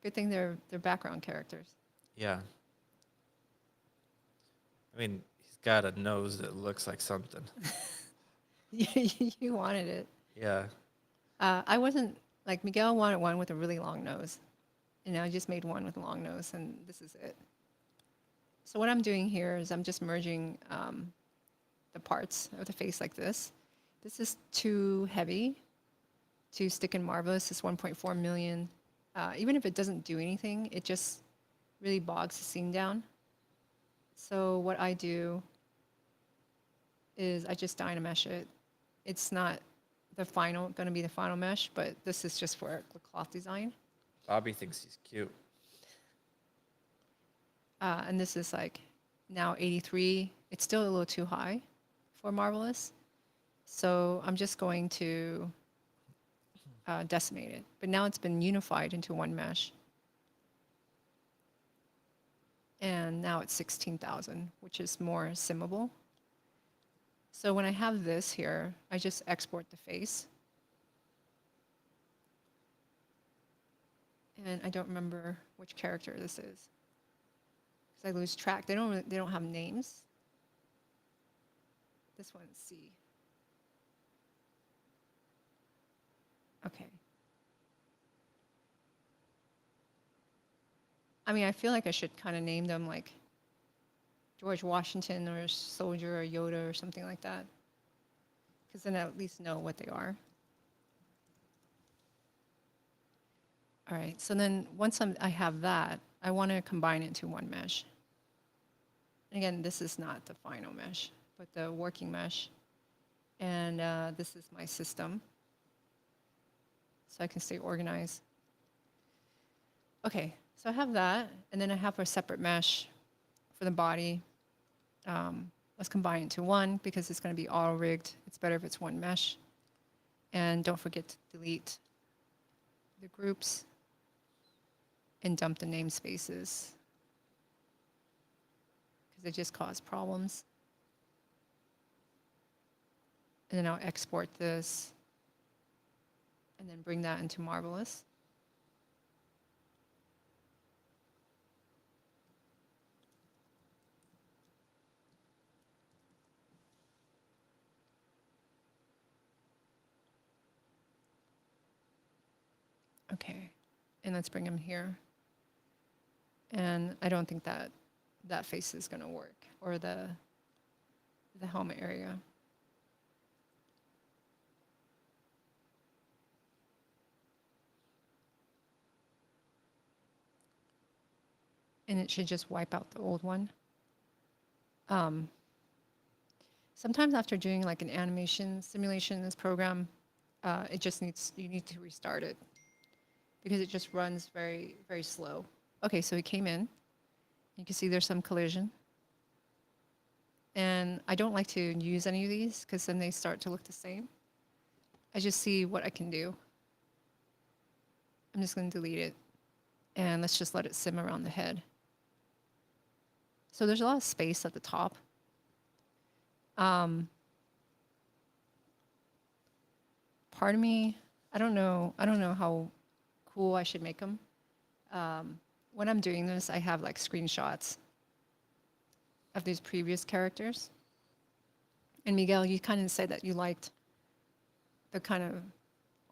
S2: Good thing they're background characters.
S1: Yeah. I mean, he's got a nose that looks like something.
S2: You wanted it.
S1: Yeah.
S2: I wasn't like Miguel wanted one with a really long nose, and I just made one with a long nose, and this is it. So what I'm doing here is I'm just merging the parts of the face like this. This is too heavy to stick in Marvelous. It's 1.4 million. Even if it doesn't do anything, it just really bogs the scene down. So what I do is I just Dynamesh it. It's not going to be the final mesh, but this is just for the cloth design.
S1: Bobby thinks he's cute.
S2: And this is like now 83. It's still a little too high for Marvelous. So I'm just going to decimate it. But now it's been unified into one mesh. And now it's 16,000, which is more simmable. So when I have this here, I just export the face. And I don't remember which character this is, because I lose track. They don't have names. This one's C. Okay. I mean, I feel like I should kind of name them like George Washington or Soldier or Yoda or something like that, because then I at least know what they are. All right, so then once I have that, I want to combine it into one mesh. And again, this is not the final mesh, but the working mesh. And this is my system, so I can stay organized. Okay, so I have that, and then I have a separate mesh for the body. Let's combine it into one because it's going to be all rigged. It's better if it's one mesh. And don't forget to delete the groups and dump the namespaces because they just cause problems. And then I'll export this and then bring that into Marvelous. Okay, and let's bring him here. And I don't think that face is going to work, or the helmet area. And it should just wipe out the old one. Sometimes after doing like an animation simulation in this program, you need to restart it because it just runs very, very slow. Okay, so he came in. You can see there's some collision. And I don't like to use any of these because then they start to look the same. I just see what I can do. I'm just going to delete it. And let's just let it simmer around the head. So there's a lot of space at the top. Part of me, I don't know how cool I should make them. When I'm doing this, I have like screenshots of these previous characters. And Miguel, you kind of said that you liked the kind of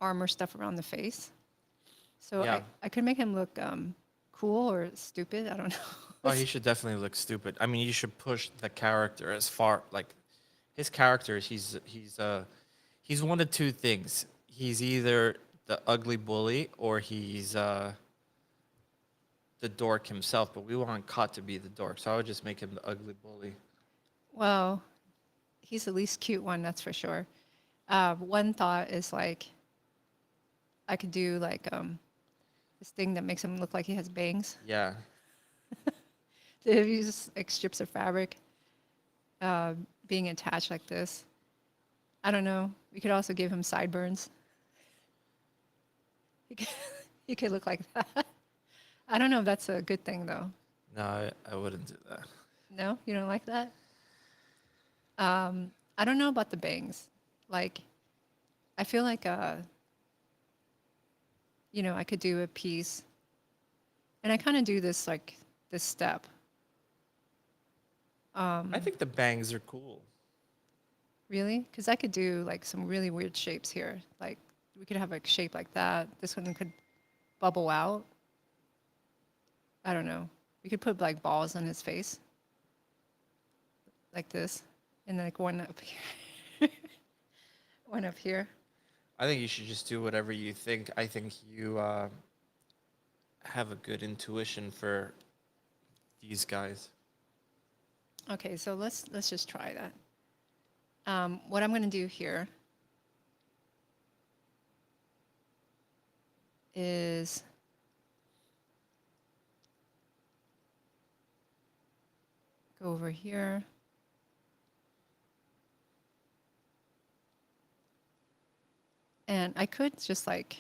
S2: armor stuff around the face. So
S1: Yeah.
S2: I could make him look cool or stupid. I don't know.
S1: Oh, he should definitely look stupid. I mean, you should push the character as far, like, his character, he's one of two things. He's either the ugly bully or he's the dork himself, but we want Kot to be the dork, so I would just make him the ugly bully.
S2: Well, he's the least cute one, that's for sure. One thought is like, I could do like this thing that makes him look like he has bangs.
S1: Yeah.
S2: If you use like strips of fabric being attached like this. I don't know. We could also give him sideburns. He could look like that. I don't know if that's a good thing though.
S1: No, I wouldn't do that.
S2: No, you don't like that? I don't know about the bangs. Like, I feel like, I could do a piece. And I kind of do this, like, this step.
S1: I think the bangs are cool.
S2: Really? Because I could do like some really weird shapes here. Like we could have a shape like that. This one could bubble out. I don't know. We could put like balls on his face. Like this. And like one up here. One up here.
S1: I think you should just do whatever you think. I think you have a good intuition for these guys.
S2: Okay, so let's just try that. What I'm going to do here is go over here. And I could just like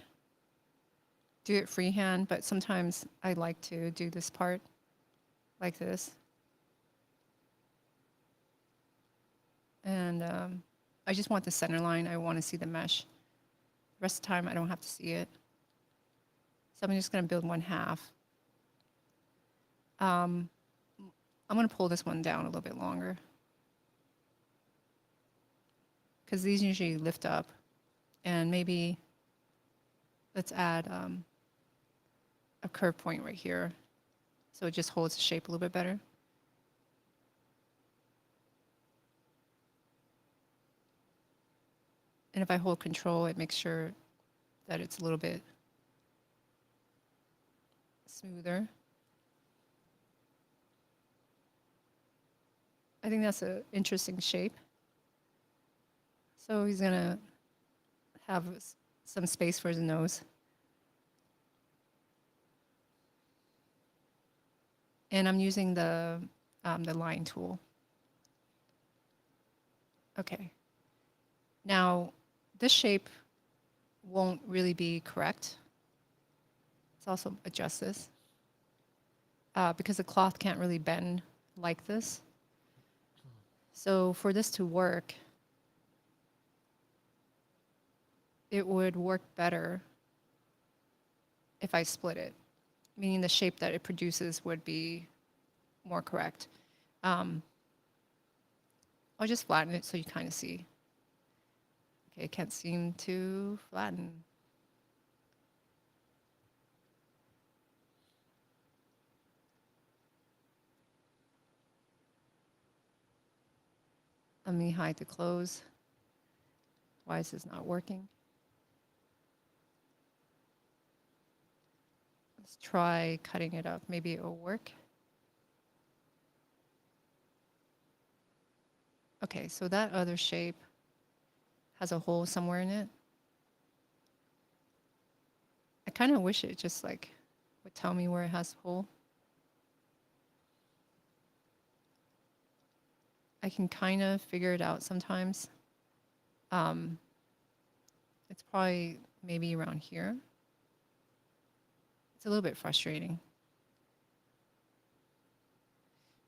S2: do it freehand, but sometimes I like to do this part like this. And I just want the center line. I want to see the mesh. The rest of the time, I don't have to see it. So I'm just going to build one half. I'm going to pull this one down a little bit longer, because these usually lift up. And maybe let's add a curve point right here, so it just holds the shape a little bit better. And if I hold control, it makes sure that it's a little bit smoother. I think that's an interesting shape. So he's gonna have some space for his nose. And I'm using the line tool. Okay. Now, this shape won't really be correct. Let's also adjust this. Because the cloth can't really bend like this. So for this to work, it would work better if I split it, meaning the shape that it produces would be more correct. I'll just flatten it so you kind of see. Okay, can't seem to flatten. Let me hide the close. Why is this not working? Let's try cutting it up. Maybe it will work. Okay, so that other shape has a hole somewhere in it. I kind of wish it just like would tell me where it has a hole. I can kind of figure it out sometimes. It's probably maybe around here. It's a little bit frustrating.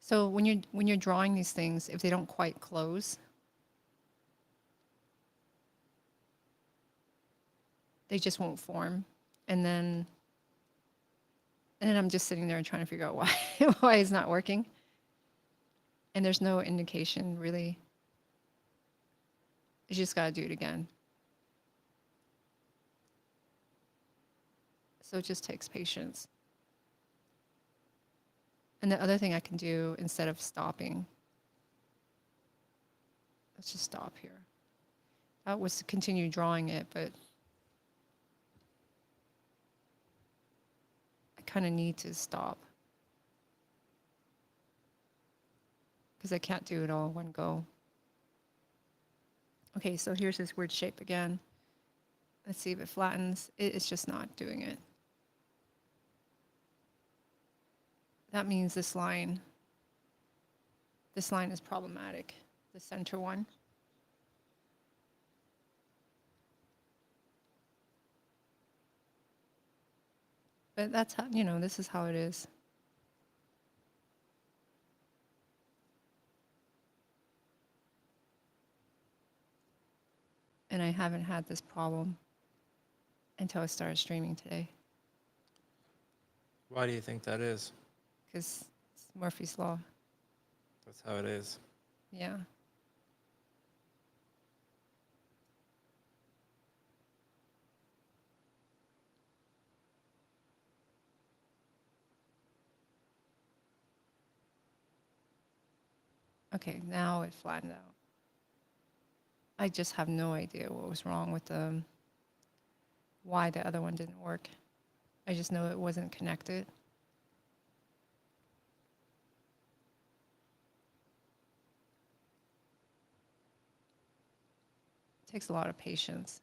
S2: So when you're drawing these things, if they don't quite close, they just won't form. And then I'm just sitting there and trying to figure out why it's not working. And there's no indication really. You just gotta do it again. So it just takes patience. And the other thing I can do instead of stopping, let's just stop here. That was to continue drawing it, but I kind of need to stop because I can't do it all in one go. Okay, so here's this weird shape again. Let's see if it flattens. It's just not doing it. That means this line is problematic, the center one. But that's how, this is how it is. And I haven't had this problem until I started streaming today,
S1: Why do you think that is?
S2: because it's Murphy's Law.
S1: That's how it is.
S2: Yeah. Okay, now it flattened out. I just have no idea what was wrong with why the other one didn't work. I just know it wasn't connected. It takes a lot of patience.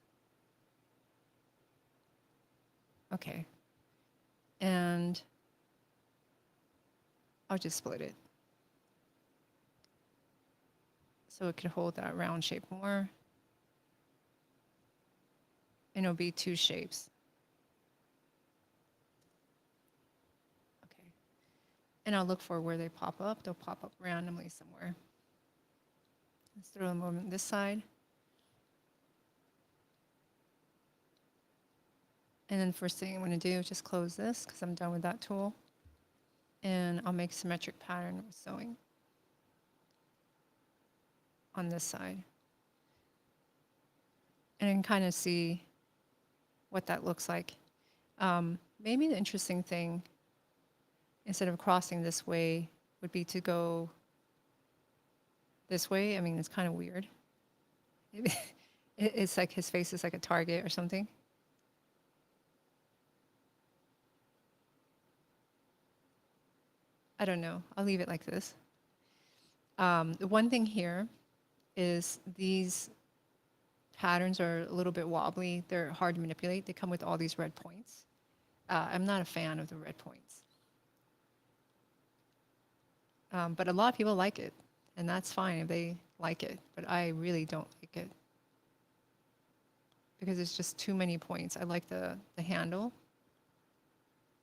S2: Okay. And I'll just split it. So it could hold that round shape more. And it'll be two shapes. Okay. And I'll look for where they pop up. They'll pop up randomly somewhere. Let's throw them over on this side. And then first thing I'm going to do is just close this because I'm done with that tool. And I'll make a symmetric pattern with sewing on this side. And I can kind of see what that looks like. Maybe the interesting thing, instead of crossing this way, would be to go this way. I mean, it's kind of weird. It's like his face is like a target or something. I don't know. I'll leave it like this. The one thing here is these patterns are a little bit wobbly. They're hard to manipulate. They come with all these red points. I'm not a fan of the red points. But a lot of people like it, and that's fine if they like it. But I really don't like it because it's just too many points. I like the handle.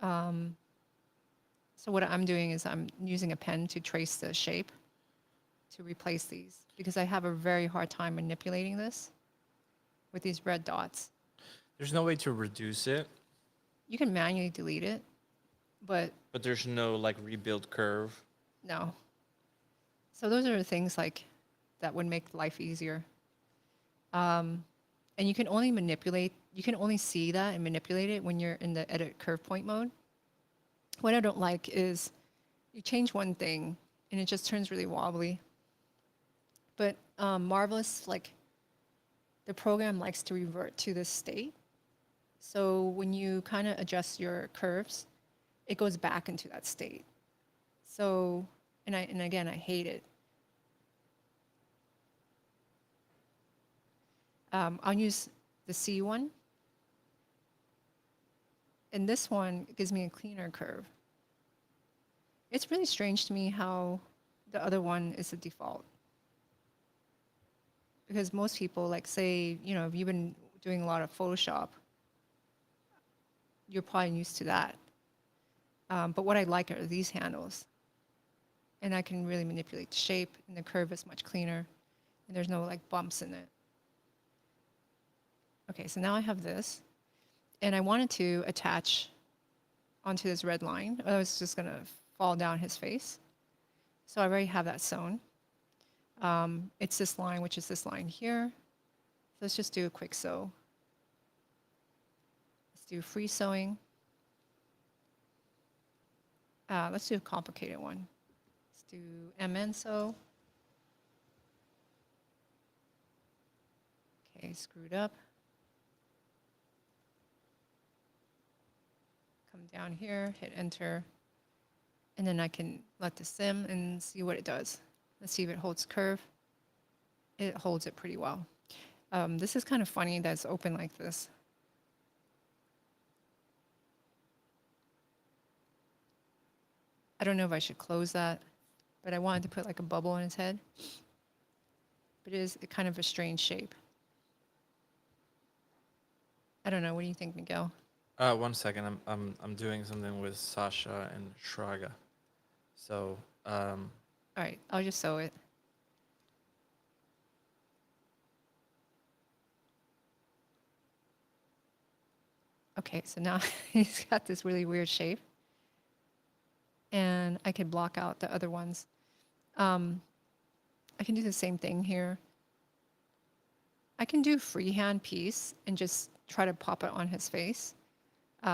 S2: So what I'm doing is I'm using a pen to trace the shape to replace these because I have a very hard time manipulating this with these red dots.
S1: There's no way to reduce it,
S2: You can manually delete it, but
S1: but there's no like rebuild curve.
S2: no. So those are the things like that would make life easier. And you can only manipulate, you can only see that and manipulate it when you're in the edit curve point mode. What I don't like is you change one thing and it just turns really wobbly. But Marvelous, like the program likes to revert to this state. So when you kind of adjust your curves, it goes back into that state. So, and again, I hate it. I'll use the C one. And this one gives me a cleaner curve. It's really strange to me how the other one is the default. Because most people, like say, you know, if you've been doing a lot of Photoshop, you're probably used to that. But what I like are these handles. And I can really manipulate the shape, and the curve is much cleaner, and there's no like bumps in it. Okay, so now I have this. And I wanted to attach onto this red line. I was just gonna fall down his face. So I already have that sewn. It's this line, which is this line here. So let's just do a quick sew. Let's do free sewing. Let's do a complicated one. Let's do MN sew. Okay, screwed up. Come down here, hit enter, and then I can let this sim and see what it does. Let's see if it holds curve. It holds it pretty well. This is kind of funny that it's open like this. I don't know if I should close that, but I wanted to put like a bubble in his head. But it is kind of a strange shape. I don't know. What do you think, Miguel?
S1: 1 second. I'm doing something with Sasha and Shraga. So
S2: All right, I'll just sew it. Okay, so now he's got this really weird shape. And I could block out the other ones. I can do the same thing here. I can do freehand piece and just try to pop it on his face,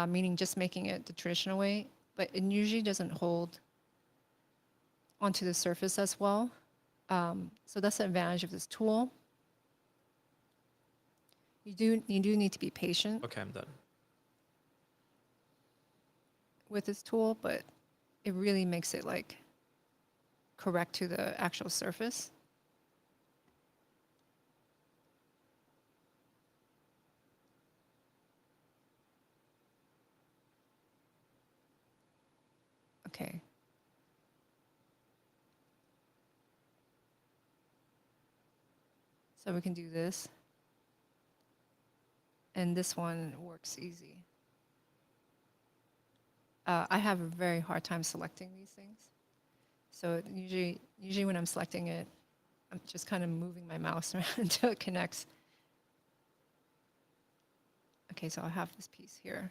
S2: meaning just making it the traditional way, but it usually doesn't hold onto the surface as well. So that's the advantage of this tool. You do need to be patient
S1: Okay, I'm done.
S2: with this tool, but it really makes it like correct to the actual surface. Okay. So we can do this. And this one works easy. I have a very hard time selecting these things. So usually when I'm selecting it, I'm just kind of moving my mouse around until it connects. Okay, so I have this piece here.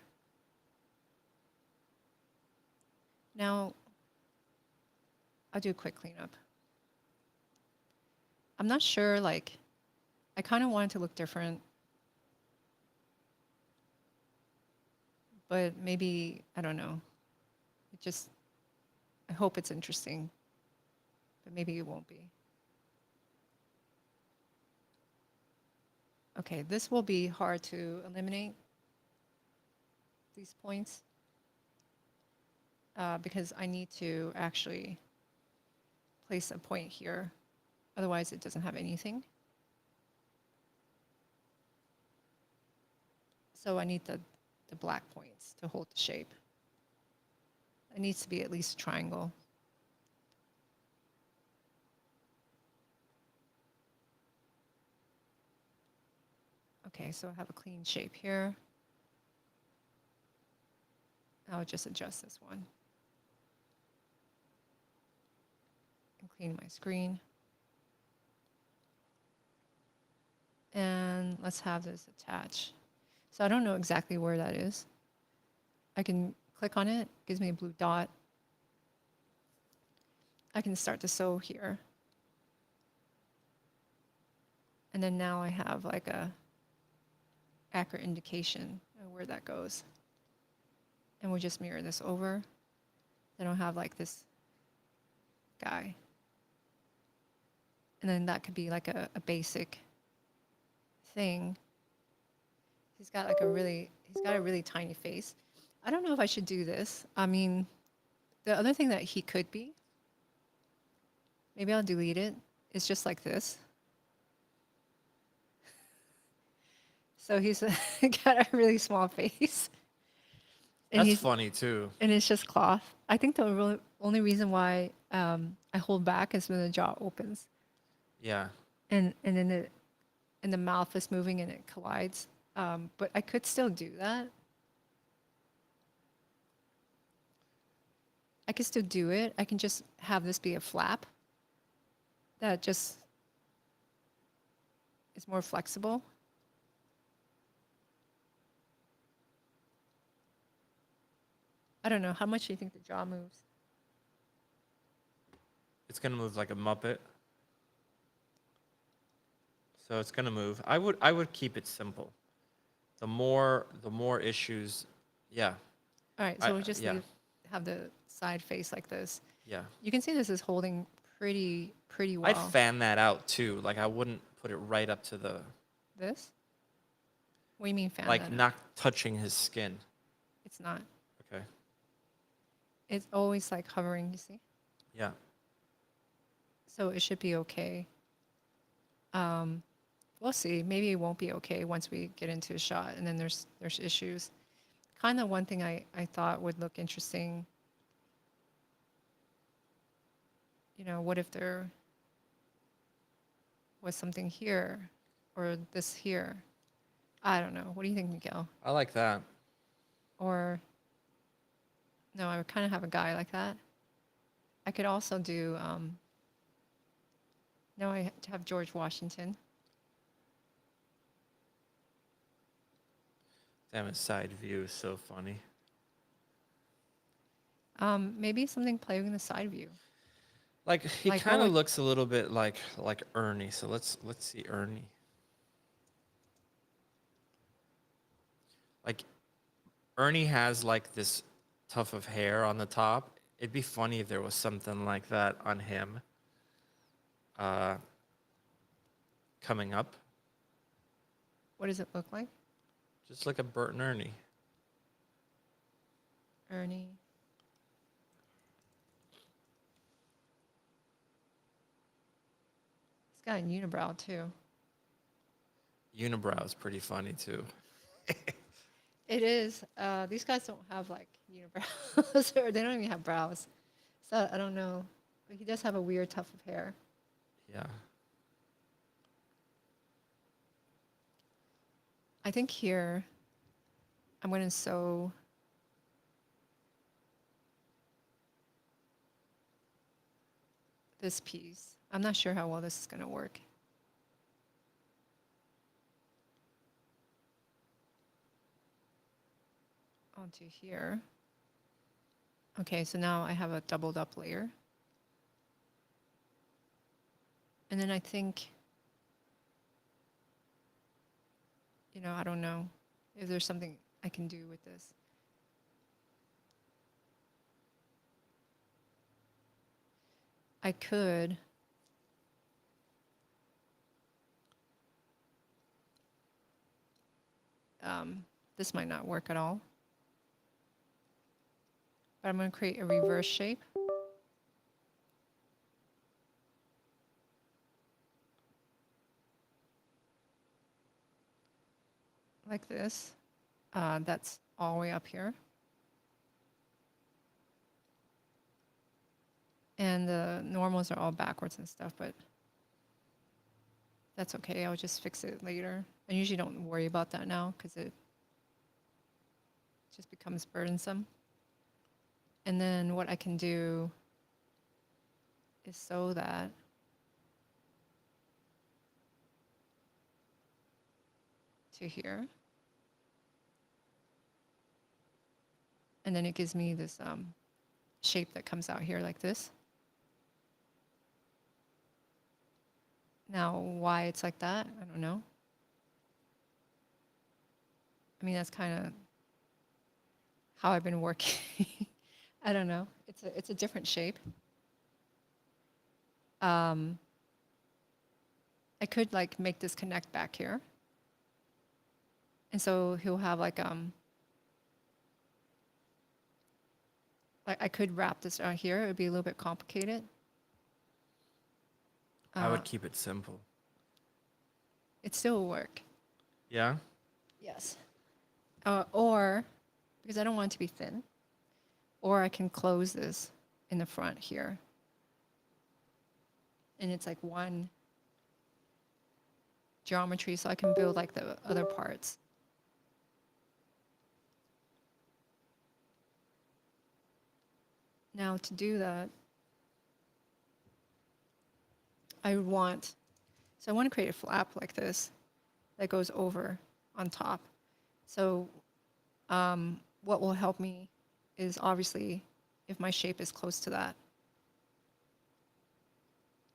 S2: Now, I'll do a quick cleanup. I'm not sure, like, I kind of want it to look different. But maybe, I don't know. I hope it's interesting. But maybe it won't be. Okay, this will be hard to eliminate, these points, because I need to actually place a point here. Otherwise, it doesn't have anything. So I need the black points to hold the shape. It needs to be at least a triangle. Okay, so I have a clean shape here. I'll just adjust this one. And clean my screen. And let's have this attach. So I don't know exactly where that is. I can click on it, gives me a blue dot. I can start to sew here. And then now I have like a accurate indication of where that goes. And we'll just mirror this over. Then I'll have like this guy. And then that could be like a basic thing. He's got a really tiny face. I don't know if I should do this. I mean, the other thing that he could be, maybe I'll delete it. It's just like this. So he's got a really small face. And
S1: That's funny too.
S2: And it's just cloth. I think the only reason why I hold back is when the jaw opens.
S1: Yeah.
S2: And then the mouth is moving and it collides. But I could still do that. I could still do it. I can just have this be a flap that just is more flexible. I don't know. How much do you think the jaw moves?
S1: It's gonna move like a Muppet. So it's gonna move. I would keep it simple. The more issues, yeah.
S2: All right, so we'll just
S1: yeah.
S2: have the side face like this.
S1: Yeah.
S2: You can see this is holding pretty well.
S1: I'd fan that out too. Like I wouldn't put it right up to the
S2: This? What do you mean fan
S1: like
S2: that
S1: not touching his skin.
S2: It's not.
S1: Okay.
S2: It's always like hovering, you see?
S1: Yeah.
S2: So it should be okay. We'll see. Maybe it won't be okay once we get into a shot and then there's issues. Kind of one thing I thought would look interesting, you know, what if there was something here or this here? I don't know. What do you think, Miguel?
S1: I like that.
S2: Or, no, I would kind of have a guy like that. I could also do, no, I have George Washington.
S1: Damn, his side view is so funny.
S2: Maybe something playing the side view.
S1: Like he
S2: Like,
S1: kind
S2: what
S1: of
S2: would-
S1: looks a little bit like Ernie. So let's see Ernie. Like Ernie has like this tuft of hair on the top. It'd be funny if there was something like that on him. coming up.
S2: What does it look like?
S1: Just like a Bert and Ernie.
S2: Ernie. He's got a unibrow too.
S1: Unibrow is pretty funny too.
S2: It is. These guys don't have like unibrows, or they don't even have brows. So I don't know. But he does have a weird tuft of hair.
S1: Yeah.
S2: I think here I'm going to sew this piece. I'm not sure how well this is going to work. Onto here. Okay, so now I have a doubled up layer. And then I think, you know, I don't know if there's something I can do with this. I could this might not work at all. But I'm going to create a reverse shape. Like this. That's all the way up here. And the normals are all backwards and stuff, but that's okay. I'll just fix it later. I usually don't worry about that now because it just becomes burdensome. And then what I can do is sew that. To here. And then it gives me this shape that comes out here like this. Now, why it's like that, I don't know. I mean, that's kind of how I've been working. I don't know. It's a different shape. I could like make this connect back here. And so he'll have like I could wrap this out here. It would be a little bit complicated.
S1: I would keep it simple.
S2: It still will work.
S1: Yeah?
S2: Yes. Or, because I don't want it to be thin, or I can close this in the front here. And it's like one geometry, so I can build like the other parts. Now to do that, I want to create a flap like this that goes over on top. So what will help me is obviously if my shape is close to that.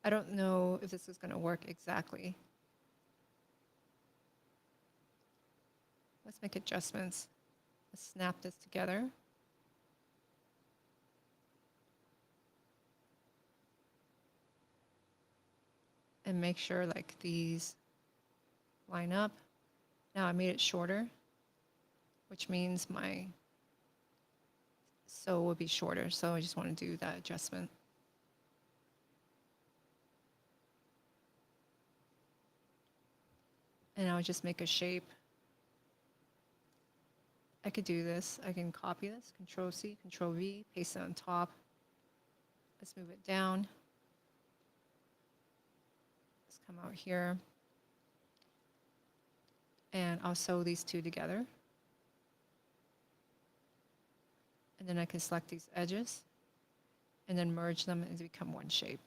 S2: I don't know if this is going to work exactly. Let's make adjustments. Let's snap this together. And make sure like these line up. Now I made it shorter, which means my sew will be shorter. So I just want to do that adjustment. And I'll just make a shape. I could do this. I can copy this, Control C, Control V, paste it on top. Let's move it down. Let's come out here. And I'll sew these two together. And then I can select these edges and then merge them and become one shape.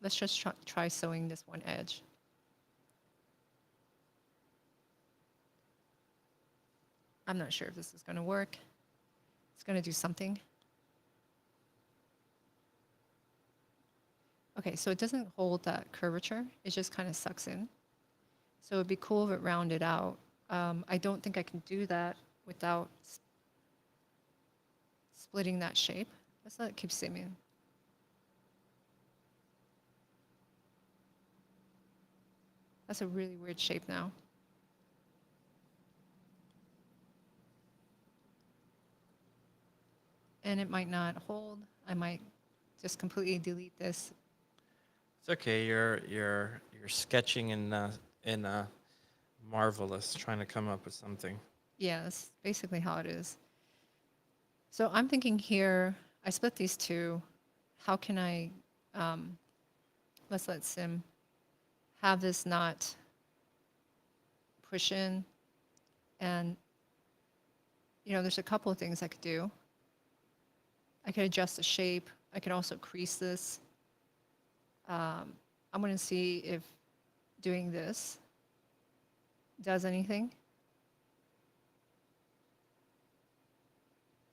S2: Let's just try sewing this one edge. I'm not sure if this is going to work. It's going to do something. Okay, so it doesn't hold that curvature. It just kind of sucks in. So it'd be cool if it rounded out. I don't think I can do that without splitting that shape. Let's let it keep simming. That's a really weird shape now. And it might not hold. I might just completely delete this.
S1: It's okay. You're sketching in marvelous, trying to come up with something.
S2: Yeah, that's basically how it is. So I'm thinking here, I split these two. How can I, let's let Sim have this not push in. And, you know, there's a couple of things I could do. I could adjust the shape. I could also crease this. I'm going to see if doing this does anything.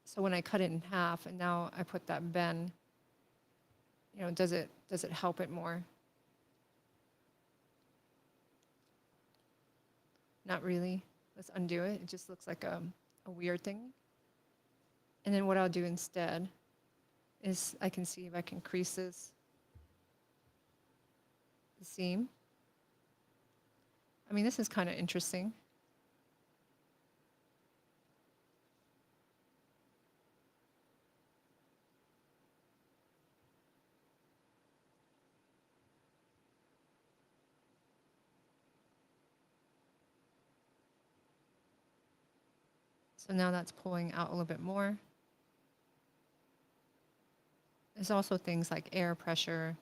S2: So when I cut it in half and now I put that bend, you know, does it help it more? Not really. Let's undo it. It just looks like a weird thing. And then what I'll do instead is I can see if I can crease this the seam. I mean, this is kind of interesting. So now that's pulling out a little bit more. There's also things like air pressure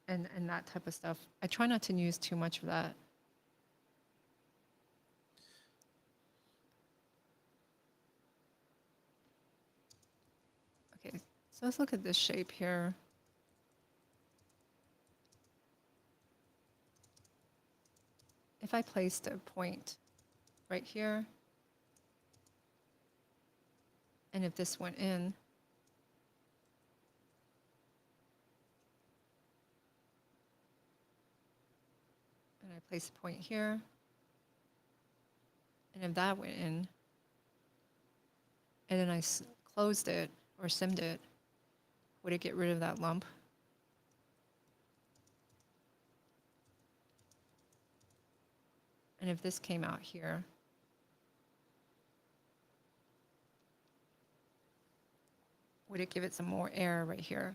S2: and that type of stuff. I try not to use too much of that. Okay, so let's look at this shape here. If I placed a point right here, and if this went in, and I place a point here, and if that went in, and then I closed it or simmed it, would it get rid of that lump? And if this came out here, would it give it some more air right here?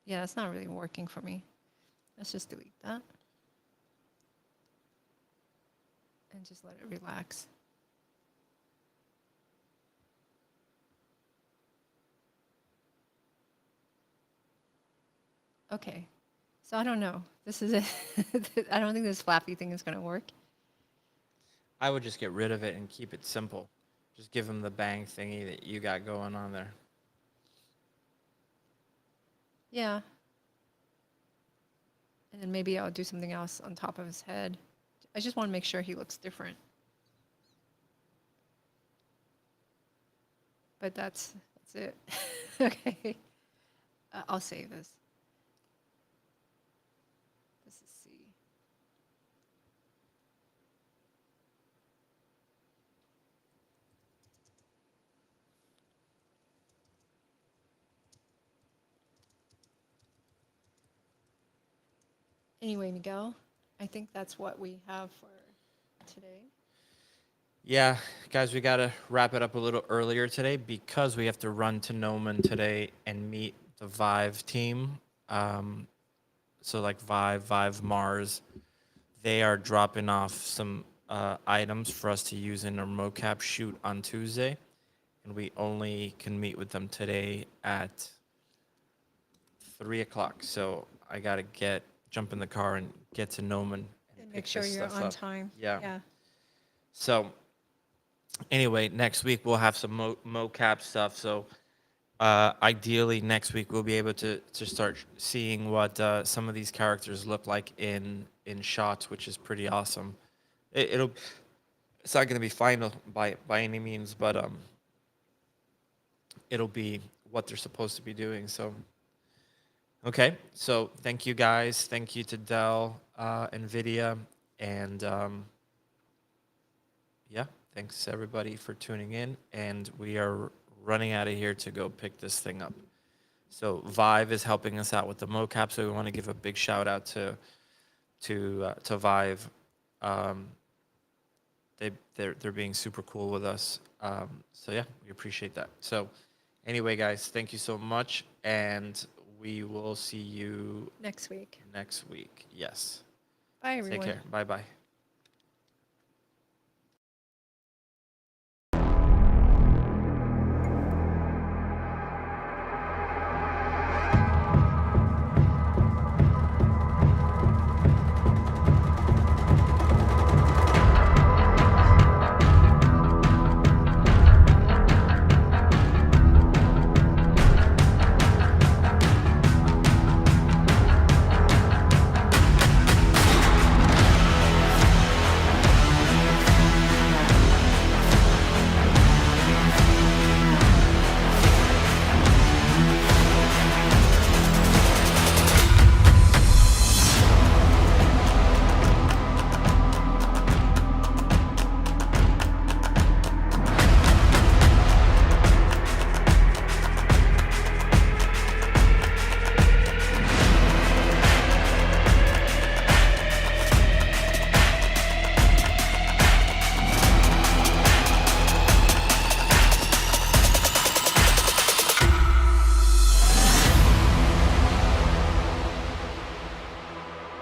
S2: Yeah, that's not really working for me. Let's just delete that. And just let it relax. Okay, so I don't know. This is it. I don't think this flappy thing is going to work.
S1: I would just get rid of it and keep it simple. Just give him the bang thingy that you got going on there.
S2: Yeah. And then maybe I'll do something else on top of his head. I just want to make sure he looks different. But that's it. Okay. I'll save this. This is C. Anyway, Miguel, I think that's what we have for today.
S1: Yeah, guys, we got to wrap it up a little earlier today because we have to run to Gnomon today and meet the Vive team. So like Vive Mars, they are dropping off some items for us to use in our mocap shoot on Tuesday. And we only can meet with them today at 3 o'clock. So I got to jump in the car and get to Gnomon and
S2: Make
S1: pick
S2: sure
S1: this
S2: you're
S1: stuff
S2: on
S1: up.
S2: time.
S1: Yeah. So anyway, next week we'll have some mocap stuff. So ideally next week we'll be able to start seeing what some of these characters look like in shots, which is pretty awesome. It's not going to be final by any means, but it'll be what they're supposed to be doing. So okay, so thank you guys. Thank you to Dell, NVIDIA, and yeah, thanks everybody for tuning in. And we are running out of here to go pick this thing up. So Vive is helping us out with the mocap, so we want to give a big shout out to Vive. They're being super cool with us. So yeah, we appreciate that. So anyway, guys, thank you so much, and we will see you
S2: Next week.
S1: next week. Yes.
S2: Bye, everyone.
S1: Take care. Bye bye.